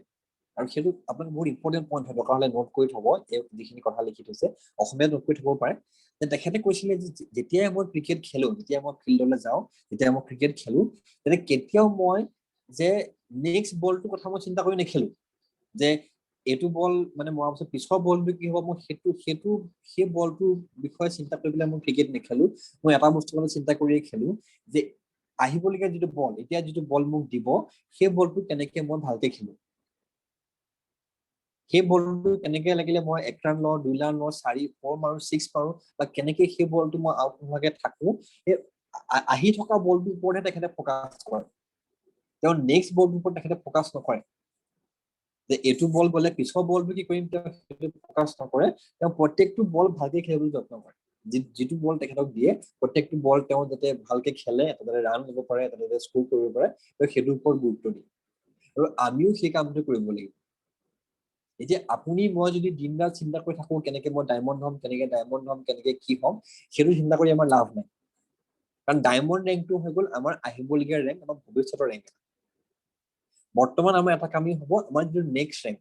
আৰু সেইটো আপোনাক বহুত ইম্পৰ্টেণ্ট পইণ্ট হয় দৰকাৰ হ'লে নোট কৰি থ'ব এই যিখিনি কথা লিখি থৈছে অসমীয়া নোট কৰি থ'ব পাৰে যে তেখেতে কৈছিলে যে যেতিয়াই মই ক্ৰিকেট খেলো যেতিয়া মই ফিল্ডলৈ যাওঁ যেতিয়া মই ক্ৰিকেট খেলো তেতিয়া কেতিয়াও মই যে নেক্সট বলটোৰ কথা মই চিন্তা কৰি নেখেলো যে এইটো বল মানে মৰাৰ পিছত পিছৰ বলটো কি হ'ব মই সেই বলটোৰ বিষয়ে চিন্তা কৰি পেলাই মই ক্ৰিকেট নেখেলো মই এটা বস্তু মানে চিন্তা কৰিয়ে খেলো যে আহিবলগীয়া যিটো বল এতিয়া যিটো বল মোক দিব সেই বলটো কেনেকে মই ভালকে খেলো সেই বলটো কেনেকে লাগিলে মই 1 ৰান লওঁ 2 ৰান লওঁ 4 মাৰো 6 মাৰো বা কেনেকে সেই বলটো মই আউট নোহোৱাকে থাকো আহি থকা বলটোৰ ওপৰতহে তেখেতে ফ'কাছ কৰে তেওঁ নেক্সট বলটোৰ ওপৰত তেখেতে ফ'কাছ নকৰে যে এইটো বল গ'লে পিছৰ বলটো কি কৰিম তেওঁ সেইটো ফ'কাছ নকৰে তেওঁ প্ৰত্যেকটো বল ভালকে খেলিবলৈ যত্ন কৰে যিটো বল তেখেতক দিয়ে প্ৰত্যেকটো বল তেওঁ যাতে ভালকে খেলে যাতে ৰান ল'ব পাৰে যাতে স্ক'ৰ কৰিব পাৰে তেওঁ সেইটোৰ ওপৰত গুৰুত্ব দিয়ে আৰু আমিও সেই কামটো কৰিব লাগিব এতিয়া আপুনি মই যদি দিনৰাত চিন্তা কৰি থাকো কেনেকে মই ডায়মণ্ড হ'ম কেনেকে কি হ'ম সেইটো চিন্তা কৰি আমাৰ লাভ নাই কাৰণ ডায়মণ্ড ৰেংকটো হৈ গ'ল আমাৰ আহিবলগীয়া ৰেংক আমাৰ ভৱিষ্যতৰ ৰেংক বৰ্তমান আমাৰ এটা কামেই হ'ব আমাৰ যিটো নেক্সট ৰেংক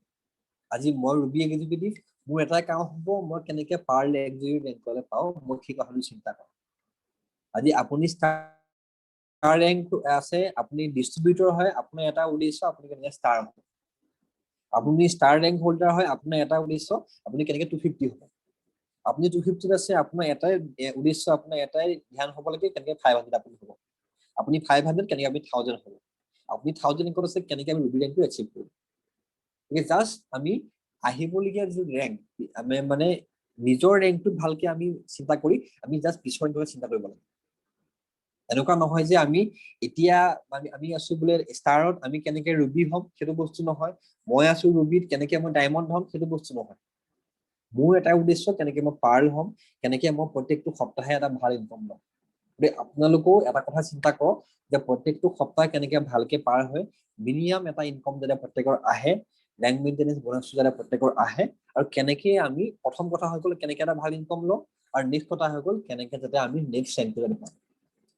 আজি মই ৰুবি এক্সিকিউটিভ মোৰ এটা কাম হ'ব মই কেনেকে পাৰ্ল এক্সিকিউটিভ ৰেংকলৈ পাওঁ মই সেই কথাটো চিন্তা কৰোঁ আজি আপুনি ষ্টাৰ ৰেংক আছে আপুনি ডিষ্ট্ৰিবিউটৰ হয় আপোনাৰ এটা উদ্দেশ্য আপুনি কেনেকে ষ্টাৰ হ'ব আপুনি ষ্টাৰ ৰেংক হোল্ডাৰ হয় আপোনাৰ এটা উদ্দেশ্য আপুনি কেনেকে 250 হ'ব আপুনি 250 আছে আপোনাৰ এটাই উদ্দেশ্য আপোনাৰ এটাই ধ্যান হ'ব লাগে কেনেকে 500 আপুনি হ'ব আপুনি 500 কেনেকে আপুনি 1000 হ'ব আপুনি 1000 ৰেংকত আছে কেনেকে আমি ৰুবি ৰেংকটো এচিভ কৰিম জাষ্ট আমি আহিবলগীয়া যিটো ৰেংক আমি মানে নিজৰ ৰেংকটো ভালকে আমি চিন্তা কৰি আমি জাষ্ট পিছৰ ৰেংকটো চিন্তা কৰিব লাগে এনেকুৱা নহয় যে আমি এতিয়া আমি আছো বোলে ষ্টাৰত আমি কেনেকে ৰুবি হ'ম সেইটো বস্তু নহয় মই আছো ৰুবিত কেনেকে মই ডায়মণ্ড হ'ম সেইটো বস্তু নহয় মোৰ এটা উদ্দেশ্য কেনেকে মই পাৰ্ল হ'ম কেনেকে মই প্ৰত্যেকটো সপ্তাহে এটা ভাল ইনকম ল'ম গতিকে আপোনালোকেও এটা কথা চিন্তা কৰক যে প্ৰত্যেকটো সপ্তাহ কেনেকে ভালকে পাৰ হয় মিনিমাম এটা ইনকম যাতে প্ৰত্যেকৰ আহে ৰেংক মেইনটেনেন্স বোনাছটো যাতে প্ৰত্যেকৰ আহে আৰু কেনেকে আমি প্ৰথম কথা হৈ গ'ল কেনেকে এটা ভাল ইনকম লওঁ আৰু নেক্সট কথা হৈ গ'ল কেনেকে যাতে আমি নেক্সট ৰেংকটো যাতে পাওঁ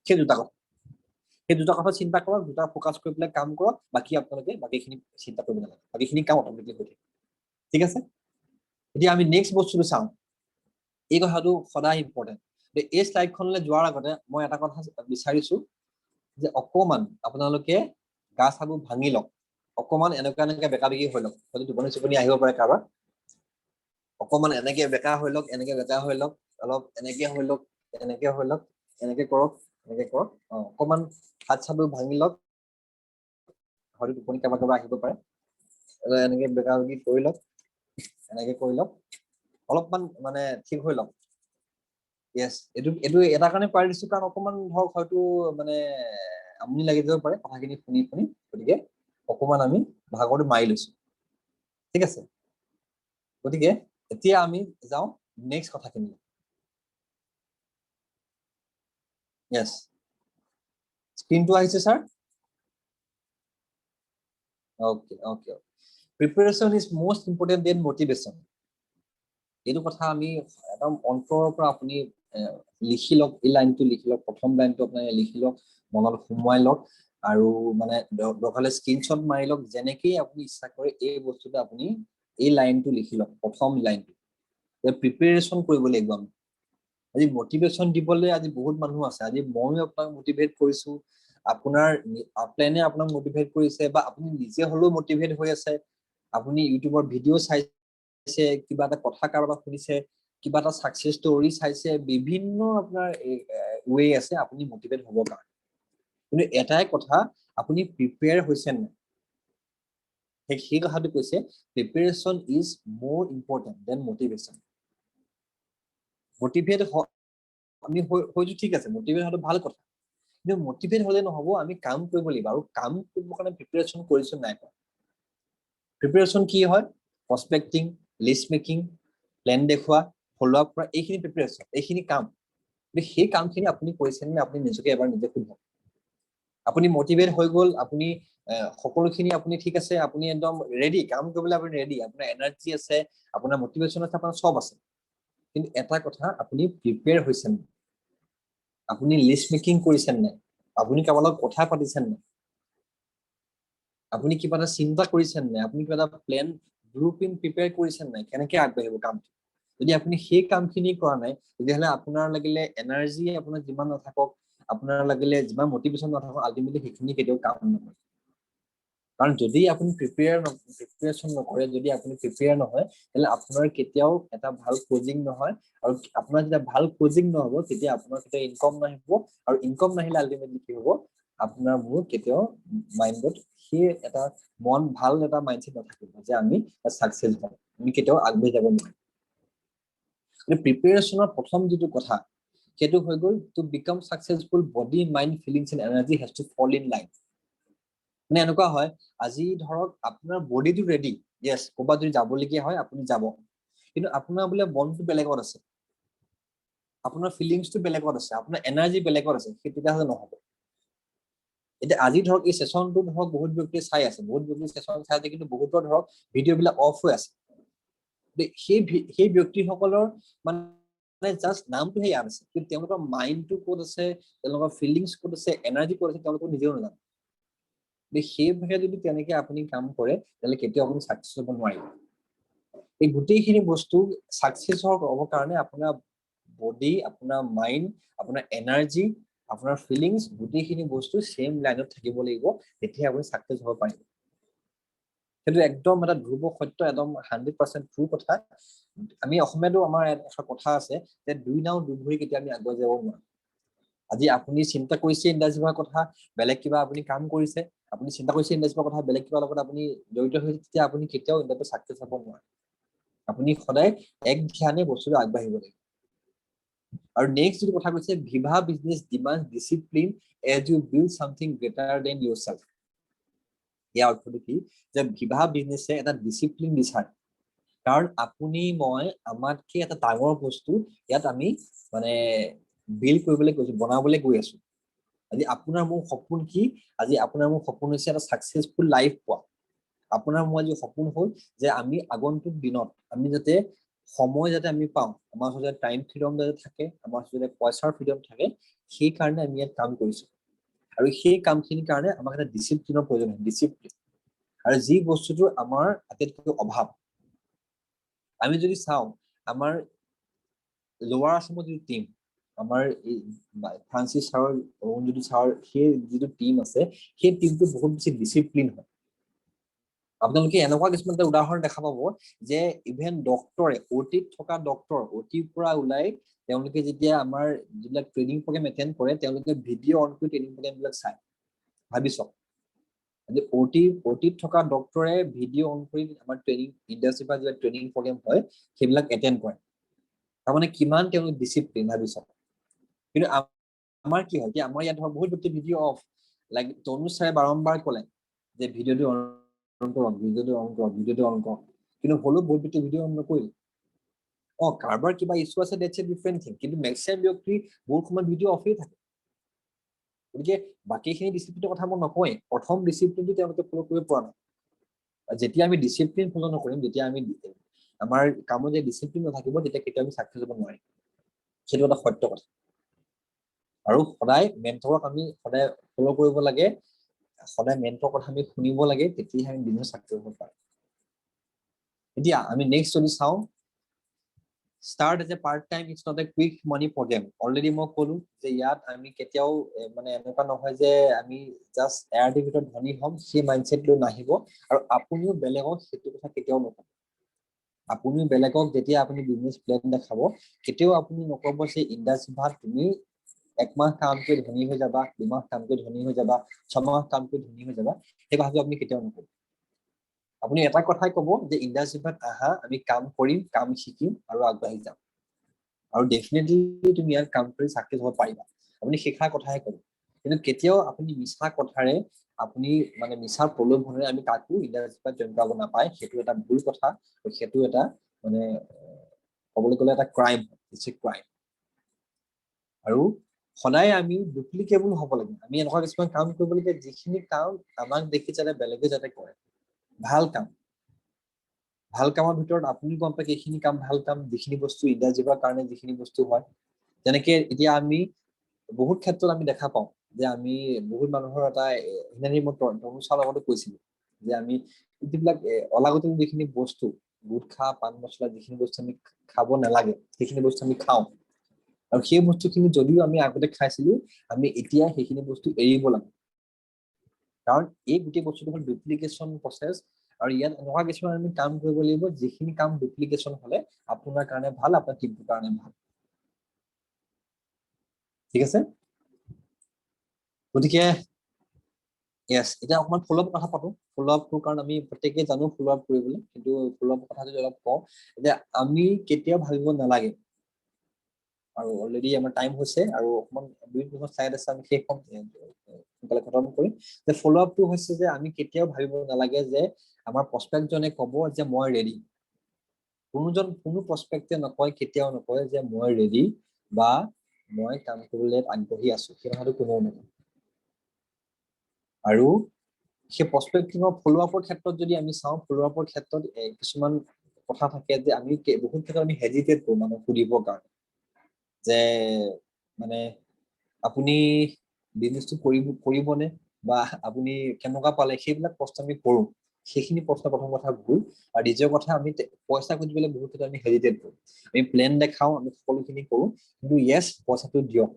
সেই দুটা কথা চিন্তা কৰক দুটা ফ'কাছ কৰি পেলাই কাম কৰক বাকী আপোনালোকে বাকীখিনি চিন্তা কৰিব নালাগে বাকীখিনি কাম অট'মেটিক হৈ থাকে ঠিক আছে এতিয়া আমি নেক্সট বস্তুটো চাওঁ এই কথাটো সদায় ইম্পৰ্টেণ্ট এই শ্লাইডখনলৈ যোৱাৰ আগতে মই এটা কথা বিচাৰিছো যে অকমান আপোনালোকে গা চাবোৰ ভাঙি লওক অকমান এনেকে বেকা বেকি হৈ লওক হয়তো টোপনি চুপনি আহিব পাৰে কাৰোবাৰ অকমান এনেকে বেকা হৈ লওক এনেকে বেকা হৈ লওক অলপ এনেকে হৈ লওক এনেকে কৰক অকমান হাত চাবোৰ ভাঙি লওক হয়তো টোপনি কাৰোবাৰ আহিব পাৰে এনেকে বেকা বেকি কৰি লওক এনেকে কৰি লওক অলপমান মানে ঠিক হৈ লওক ইয়েছ এইটো এটা কাৰণে পাৰি দিছো কাৰণ অকমান ধৰক হয়তো মানে আমনি লাগি যাব পাৰে কথাখিনি শুনি গতিকে অকমান আমি ভাগৰটো মাৰি লৈছো ঠিক আছে গতিকে এতিয়া আমি যাওঁ নেক্সট কথাখিনি ইয়েছ স্ক্ৰীনটো আহিছে sir okay preparation is most important than motivation এইটো কথা আমি একদম অন্তৰৰ পৰা আপুনি লিখি লওক এই লাইনটো লিখি লওক প্ৰথম লাইনটো আপুনি লিখি লওক মনত সোমোৱাই লওক আৰু মানে দৰকাৰলে স্ক্ৰীনশ্বট মাৰি লওক যেনেকৈ আপুনি ইচ্ছা কৰে এই বস্তুটো আপুনি এই লাইনটো লিখি লওক প্ৰথম লাইনটো প্ৰিপাৰেচন কৰিব লাগিব আমি আজি মটিভেশ্যন দিবলৈ আজি বহুত মানুহ আছে আজি ময়ো আপোনাক মটিভেট কৰিছো আপোনাৰ আপলাইনে আপোনাক মটিভেট কৰিছে বা আপুনি নিজে হ'লেও মটিভেট হৈ আছে আপুনি ইউটিউবৰ ভিডিঅ' চাইছে কিবা এটা কথা কাৰোবাক শুনিছে কিবা এটা সাকসেস ষ্টৰি চাইছে বিভিন্ন আপোনাৰ ৱে আছে আপুনি মটিভেট হ'ব কাৰণে কিন্তু এটাই কথা আপুনি প্ৰিপেয়াৰ হৈছে নাই সেই কথাটো কৈছে preparation is more important than motivation motivate আমি হয়তো ঠিক আছে মটিভেট হোৱাটো ভাল কথা কিন্তু মোটিভেট হলে নহব, আমি কাম কৰিব লাগিব। আৰু কাম কৰিবৰ কাৰণে প্ৰিপাৰেশ্যন কৰিছো নাই কৰা। প্ৰিপাৰেশ্যন কি হয়? প্ৰস্পেক্টিং, লিষ্ট মেকিং, প্লেন দেখুওৱা, ফলো আপ কৰা, এইখিনি প্ৰিপাৰেশ্যন, এইখিনি কাম। সেই কামখিনি আপুনি কৰিছেনে নে আপুনি নিজকে এবাৰ নিজে সুধক। আপুনি মটিভেট হৈ গ'ল, আপুনি সকলোখিনি আপুনি ঠিক আছে, আপুনি একদম ৰেডি, কাম কৰিবলৈ আপুনি ৰেডি, আপোনাৰ এনাৰ্জি আছে, আপোনাৰ মটিভেশ্যন আছে, আপোনাৰ চব আছে। কিন্তু এটা কথা, আপুনি প্ৰিপেয়াৰ হৈছেনে নাই? আপুনি লিষ্ট মেকিং কৰিছেনে নাই? আপুনি কাৰোবাৰ লগত কথা পাতিছেনে নাই? আপুনি কিবা এটা চিন্তা কৰিছেনে নাই? আপুনি কিবা এটা প্লেন ব্লু প্ৰিণ্ট প্ৰিপেয়াৰ কৰিছেনে নাই? কেনেকে আগবাঢ়িব কামটো? যদি আপুনি সেই কামখিনি কৰা নাই, তেতিয়াহ'লে আপোনাৰ লাগিলে এনাৰ্জি আপোনাৰ যিমান নাথাকক, আপোনাৰ লাগিলে যিমান মটিভেশ্যন নাথাকক, আল্টিমেটলি সেইখিনি কেতিয়াও কাম নকৰে। কাৰণ যদি আপুনি প্ৰিপেয়াৰেশ্যন নকৰে, যদি আপুনি প্ৰিপেয়াৰ নহয়, তেতিয়াহ'লে আপোনাৰ কেতিয়াও এটা ভাল কোচিং নহয়। আৰু আপোনাৰ যেতিয়া ভাল কোচিং নহ'ব, তেতিয়া আপোনাৰ কেতিয়াও ইনকম নাহিব, আৰু ইনকম নাহিলে আল্টিমেটলি কি হ'ব? আপোনাৰ মোৰ কেতিয়াও মাইণ্ডত সেই এটা ভাল এটা মাইণ্ডছেট নাথাকিব যে আমি ছাকচেছ হ'ম, আমি কেতিয়াও আগবাঢ়ি যাব নোৱাৰিম। প্ৰিপেয়াৰেশ্যনৰ প্ৰথম যিটো কথা, সেইটো হৈ গ'ল to become successful, body, mind, feelings and energy has to fall in line. মানে এনেকুৱা হয়, আজি ধৰক আপোনাৰ বডিটো ৰেডি, য়েছ, ক'ৰবাত যদি যাবলগীয়া হয় আপুনি যাব, কিন্তু আপোনাৰ বোলে মনটো বেলেগত আছে, আপোনাৰ ফিলিংছটো বেলেগত আছে, আপোনাৰ এনাৰ্জি বেলেগত আছে, সেই তেতিয়াহ'লে নহ'ব। এতিয়া আজি ধৰক এই ছেশ্যনটো ধৰক বহুত ব্যক্তিয়ে চাই আছে, বহুত ব্যক্তিয়ে ছেশ্যন চাই আছে, কিন্তু বহুতৰ ধৰক ভিডিঅ'বিলাক অফ হৈ আছে। সেই ব্যক্তিসকলৰ মানে জাষ্ট নামটোহে ইয়াত আছে, কিন্তু তেওঁলোকৰ মাইণ্ডটো ক'ত আছে, তেওঁলোকৰ ফিলিংছ ক'ত আছে, এনাৰ্জি ক'ত আছে, তেওঁলোকে নিজেও নাজানে। সেইভাগে যদি তেনেকে আপুনি কাম কৰে, তেতিয়াহ'লে কেতিয়াও আপুনি ছাকচেছ হ'ব নোৱাৰিব। এই গোটেইখিনি বস্তু ছাকচেছ হ'বৰ কাৰণে আপোনাৰ বডি, আপোনাৰ মাইণ্ড, আপোনাৰ এনাৰ্জি, আপোনাৰ ফিলিংছ, গোটেইখিনি বস্তু ছেম লাইনত থাকিব লাগিব, তেতিয়া আপুনি ছাকচেছ হ'ব পাৰিব। সেইটো একদম এটা ধ্ৰুৱ সত্য, একদম 100% ট্ৰু কথা। আমি অসমীয়াতো আমাৰ এটা কথা আছে যে দুই নাও দুভৰি কেতিয়া আমি আগুৱাই যাব নোৱাৰো। আজি আপুনি চিন্তা কৰিছে ইণ্ডাষ্ট্ৰীৰ কথা, বেলেগ কিবা আপুনি কাম কৰিছে, আপুনি চিন্তা কৰিছে ইণ্ডাষ্ট্ৰীৰ কথা, বেলেগ কিবা লগত আপুনি জড়িত হৈছে, তেতিয়া আপুনি কেতিয়াও ইণ্ডাষ্ট্ৰীত ছাকচেছ হ'ব নোৱাৰে। আপুনি সদায় এক ধ্যানে বস্তুটো আগবাঢ়িব লাগিব। আৰু নেক্সট যিটো কথা কৈছে, ভিভা business demand discipline as you build something greater than yourself. ইয়াৰ অৰ্থটো কি? যে ভিভা বিজনেছে এটা ডিচিপ্লিন বিচাৰে, কাৰণ আপুনি মই আমাতকে এটা ডাঙৰ বস্তু ইয়াত আমি মানে বিল্ড কৰিবলৈ গৈছো, বনাবলৈ গৈ আছো। আজি আপোনাৰ মোৰ সপোন কি? আজি আপোনাৰ মোৰ সপোন হৈছে এটা ছাকচেছফুল লাইফ পোৱা। আপোনাৰ মোৰ আজি সপোন হ'ল যে আমি আগন্তুক দিনত আমি যাতে সময় যাতে আমি পাওঁ, আমাৰ ওচৰত টাইম ফ্ৰীডম যাতে থাকে, আমাৰ ওচৰত পইচাৰ ফ্ৰীডম থাকে, সেই কাৰণে আমি ইয়াত কাম কৰিছো। আৰু সেই কামখিনিৰ কাৰণে আমাক এটা ডিচিপ্লিনৰ প্ৰয়োজন হয়, ডিচিপ্লিন। আৰু যি বস্তুটো আমাৰ আটাইতকৈ অভাৱ, আমি যদি চাওঁ আমাৰ লোৱাৰ আসামৰ যিটো টিম, আমাৰ ফ্ৰান্সিছ ছাৰৰ, অৰুণজ্যোতি ছাৰৰ সেই যিটো টিম আছে, সেই টিমটো বহুত বেছি ডিচিপ্লিন হয়। আপোনালোকে এনেকুৱা কিছুমান এটা উদাহৰণ দেখা পাব যে ইভেন ডক্টৰে, অটিত থকা ডক্টৰ, অটিৰ পৰা ওলাই তেওঁলোকে যেতিয়া আমাৰ যিবিলাক ট্ৰেইনিং প্ৰগ্ৰেম এটেণ্ড কৰে, তেওঁলোকে ভিডিঅ' অন কৰি ট্ৰেইনিং প্ৰগ্ৰেমবিলাক চায়। ভাবি চাওক, অটিত থকা ডক্টৰে ভিডিঅ' অন কৰি আমাৰ ট্ৰেইনিং ইণ্ডাষ্ট্ৰীৰ পৰা যিবিলাক ট্ৰেইনিং প্ৰগ্ৰেম হয় সেইবিলাক এটেণ্ড কৰে। তাৰমানে কিমান তেওঁলোক ডিচিপ্লিন, ভাবি চাওক। কিন্তু আমাৰ কি হয়, আমাৰ ইয়াত ধৰক বহুত ব্যক্তি ভিডিঅ' অফ, লাইক তনুজ ছাৰে বাৰম্বাৰ ক'লে যে ভিডিঅ'টো অন কৰক, ভিডিঅ'টো অন কৰক, ভিডিঅ'টো অন কৰক, কিন্তু হ'লেও বহুত ব্যক্তি ভিডিঅ' অন নকৰিলে। কাৰোবাৰ কিবা ইছ্যু আছে, ডেটছ এ ডিফাৰেণ্ট থিং, কিন্তু মেক্সিমাম ব্যক্তি বহুত সময়ত ভিডিঅ' অফেই থাকে। গতিকে বাকীখিনি ডিচিপ্লিনৰ কথা মই নকওঁৱেই, প্ৰথম ডিচিপ্লিনটো তেওঁলোকে ফ'ল' কৰিব পৰা নাই। যেতিয়া আমি ডিচিপ্লিন ফ'ল' নকৰিম, যেতিয়া আমি আমাৰ কামত যে ডিচিপ্লিন নাথাকিব, তেতিয়া কেতিয়াও আমি ছাকচেছ হ'ব নোৱাৰিম। সেইটো এটা সত্য কথা। আৰু সদায় মেণ্টৰক আমি সদায় ফ'ল' কৰিব লাগে, সদায় মেণ্টৰৰ কথা আমি শুনিব লাগে, তেতিয়াহে আমি বিজনেছ ছাকচেছ হ'ব পাৰিম। এতিয়া আমি নেক্সট যদি চাওঁ, start as a part time, it's not a quick money programme. Already মই ক'লো যে ইয়াত আমি কেতিয়াও মানে এনেকুৱা নহয় যে আমি জাষ্ট এৰাতিৰ ভিতৰত ধনী হ'ম, সেই মাইণ্ডছেট লৈ নাহিব। আৰু আপুনিও বেলেগক সেইটো কথা কেতিয়াও নক'ব। আপুনিও বেলেগক যেতিয়া আপুনি বিজনেছ প্লেন দেখাব, কেতিয়াও আপুনি নক'ব যে ইণ্ডাষ্ট্ৰীত তুমি 1 মাহ কাম কৰি ধনী হৈ যাবা, 2 মাহ কাম কৰি ধনী হৈ যাবা, 6 মাহ কাম কৰি ধনী হৈ যাবা, সেই কথাটো আপুনি কেতিয়াও নক'ব। আপুনি এটা কথাই ক'ব যে ইণ্ডাষ্ট্ৰীত আহা, আমি কাম কৰিম, কাম শিকিম আৰু আগবাঢ়ি যাম। আৰু ডেফিনেটলি তুমি ইয়াত কাম কৰি ছাকচেছ হ'ব পাৰিবা। আপুনি শিকাৰ কথাহে ক'ব। কিন্তু কেতিয়াও আপুনি মিছা কথাৰে আপুনি মানে মিছাৰ প্ৰলোভনেৰে আমি কাকো ইণ্টাৰ্ণশ্বিপত জইন কৰাব নাপায়, সেইটো এটা ভুল কথা আৰু সেইটো এটা মানে ক'বলৈ গ'লে এটা ক্ৰাইম, ইটছ এ ক্ৰাইম। আৰু সদায় আমি ডুপ্লিকেবল হ'ব লাগে, আমি এনেকুৱা কিছুমান কাম কৰিব লাগে যিখিনি কাম আমাক দেখি যাতে বেলেগে যাতে কৰে, ভাল কাম। ভাল কামৰ ভিতৰত আপুনি গম পায় এইখিনি কাম ভাল কাম, যিখিনি বস্তু ইণ্টাৰ্ণশ্বিপৰ কাৰণে যিখিনি বস্তু হয়, যেনেকে এতিয়া আমি বহুত ক্ষেত্ৰত আমি দেখা পাওঁ যে আমি বহুত মানুহৰ এটা সেইদিনা মই তনুচাৰ লগতো কৈছিলো যে আমি যিবিলাক অলাগতীয়াল যিখিনি বস্তু গুটখা পান মছলা যিখিনি বস্তু আমি খাব নালাগে সেইখিনি বস্তু আমি খাওঁ, আৰু সেই বস্তুখিনি যদিও আমি আগতে খাইছিলো আমি এতিয়া সেইখিনি বস্তু এৰিব লাগে, কাৰণ এই গোটেই বস্তুটো হ'ল ডুপ্লিকেশ্যন প্ৰচেছ। আৰু ইয়াত এনেকুৱা কিছুমান আমি কাম কৰিব লাগিব যিখিনি কাম ডুপ্লিকেশ্যন হলে আপোনাৰ কাৰণে ভাল, আপোনাৰ টিমটোৰ কাৰণে ভাল। ঠিক আছে, গতিকে য়েছ, এতিয়া অকণমান ফ'ল' আপ কথা পাতো। ফ'ল' আপটোৰ কাৰণ আমি প্ৰত্যেকেই জানো ফ'ল' আপ কৰিবলৈ, কিন্তু ফ'ল' আপ কথা যদি অলপ কওঁ, এতিয়া আমি কেতিয়াও ভাবিব নালাগে, আৰু অলৰেডি আমাৰ টাইম হৈছে আৰু অকণমান 2-3 শ্লাইড আছে, আমি শেষ সোনকালে খতম কৰিম। যে ফ'ল' আপটো হৈছে যে আমি কেতিয়াও ভাবিব নালাগে যে আমাৰ প্ৰস্পেক্টজনে ক'ব যে মই ৰেডি। কোনো প্ৰস্পেক্টে নকয়, কেতিয়াও নকয় যে মই ৰেডি বা মই কাম কৰিবলৈ আগবাঢ়ি আছো, সেই কথাটো কোনেও নকয়। আৰু সেই প্ৰস্পেক্টিঙৰ ফ'ল' আপৰ ক্ষেত্ৰত যদি আমি চাওঁ, ফ'ল' আপৰ ক্ষেত্ৰত কিছুমান কথা থাকে যে আমি বহুত ক্ষেত্ৰত আমি হেজিটেট কৰোঁ মানুহক সুধিবৰ কাৰণে যে মানে আপুনি বিজনেছটো কৰিবনে বা আপুনি কেনেকুৱা পালে, সেইবিলাক প্ৰশ্ন আমি কৰোঁ। সেইখিনি প্ৰশ্ন প্ৰথম কথা ভুল। আৰু দ্বিতীয় কথা, আমি পইচা খুজিবলৈ বহুত ক্ষেত্ৰত আমি হেজিটেট কৰোঁ। আমি প্লেন দেখাওঁ, আমি সকলোখিনি কৰোঁ, কিন্তু য়েছ পইচাটো দিয়ক,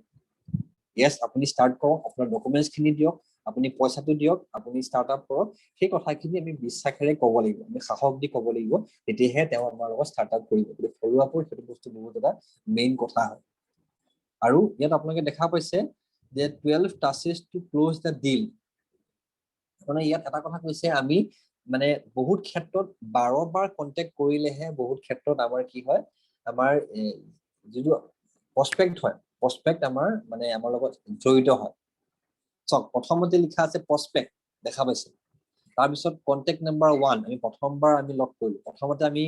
য়েছ আপুনি ষ্টাৰ্ট কৰক, আপোনাৰ ডকুমেণ্টছখিনি দিয়ক, আপুনি পইচাটো দিয়ক, আপুনি ষ্টাৰ্ট আপ কৰক। সেই কথাখিনি আমি বিশ্বাসেৰে ক'ব লাগিব, আমি সাহস দি ক'ব লাগিব, তেতিয়াহে তেওঁ আমাৰ লগত ষ্টাৰ্ট আপ কৰিব। গতিকে ফ'ল' আপৰ সেইটো বস্তু বহুত এটা মেইন কথা হয়। আৰু ইয়াত আপোনালোকে দেখা পাইছে যে 12 টাচেছ টু ক্ল'জ দ্য ডিল, মানে ইয়াত এটা কথা কৈছে, আমি মানে বহুত ক্ষেত্ৰত 12 বাৰ কণ্টেক্ট কৰিলেহে বহুত ক্ষেত্ৰত আমাৰ কি হয়, আমাৰ যিটো প্ৰস্পেক্ট হয়, প্ৰস্পেক্ট আমাৰ মানে আমাৰ লগত জড়িত হয়। চাওক, প্ৰথমতে লিখা আছে প্ৰস্পেক্ট, দেখা পাইছে। তাৰপিছত কণ্টেক্ট নাম্বাৰ 1, আমি প্ৰথমবাৰ আমি লগ কৰিলো, প্ৰথমতে আমি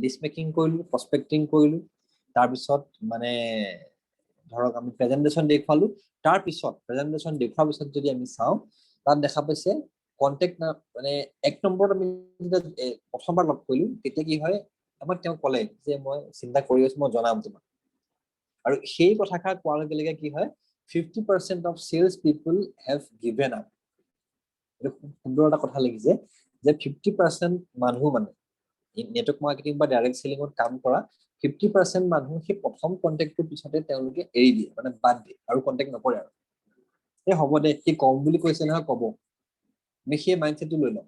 লিষ্ট মেকিং কৰিলো, প্ৰস্পেক্টিং কৰিলো, তাৰপিছত মানে ধৰক আমি প্ৰেজেণ্টেশ্যন দেখুৱালো, তাৰপিছত প্ৰেজেণ্টেশ্যন দেখুৱাৰ পিছত যদি আমি চাওঁ, তাত দেখা পাইছে কণ্টেক্ট মানে 1 নম্বৰত আমি যেতিয়া প্ৰথমবাৰ লগ কৰিলো, তেতিয়া কি হয়, আমাক তেওঁ ক'লে যে মই চিন্তা কৰি আছো, মই জনাম তোমাক। আৰু সেই কথাষাৰ কোৱাৰ লগে লগে কি হয়, 50% of sales people have given up. এইটো খুব সুন্দৰ এটা কথা লাগিছে যে 50% মানুহ, মানে নেটৱৰ্ক মাৰ্কেটিং বা ডাইৰেক্ট চেলিঙত কাম কৰা 50% মানুহ সেই প্ৰথম কণ্টেক্টটোৰ পিছতে তেওঁলোকে এৰি দিয়ে, মানে বাদ দিয়ে আৰু কণ্টেক্ট নকৰে। আৰু এই হ'ব দে, সি কম বুলি কৈছে নহয়, ক'ব, আমি সেই মাইণ্ডছেটটো লৈ লওঁ।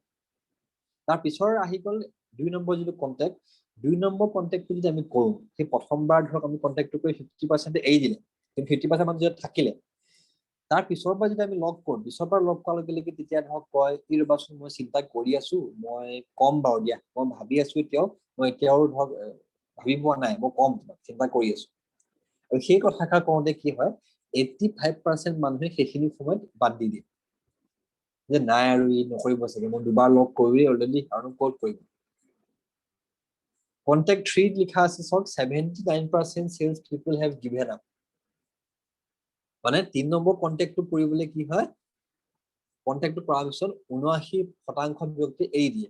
তাৰ পিছৰ আহি গ'ল 2 নম্বৰ যিটো কণ্টেক্ট, 2 নম্বৰ কণ্টেক্টটো যদি আমি কৰোঁ, সেই প্ৰথমবাৰ ধৰক আমি কণ্টেক্টটো কৰি 50% এৰি দিলে, কিন্তু 50% মানুহ যদি থাকিলে, তাৰ পিছৰ পৰা যদি আমি লগ কৰোঁ, পিছৰ পৰা লগ কৰাৰ লগে লগে তেতিয়া ধৰক কয়, কি ৰ'বাচোন মই চিন্তা কৰি আছো, মই কম বাৰু দিয়া, মই ভাবি আছো এতিয়াও, মই এতিয়াও ধৰক ভাবি পোৱা নাই, মই কম, চিন্তা কৰি আছো। আৰু সেই কথাষাৰ কওঁতে কি হয়, 85% মানুহে সেইখিনি সময়ত বাদ দি দিয়ে যে নাই আৰু ই নকৰিব চাগে, মই 2 বাৰ লগ কৰিলেই অলৰেডি, আৰু ক'ত কৰিব। কণ্টেক্ট 3 লিখা আছে, চাওক 79% sales people have given up. মানে 3 নম্বৰ কণ্টেক্টটো কৰিবলৈ কি হয়, কণ্টেক্টটো কৰাৰ পিছত 79% ব্যক্তি এৰি দিয়ে।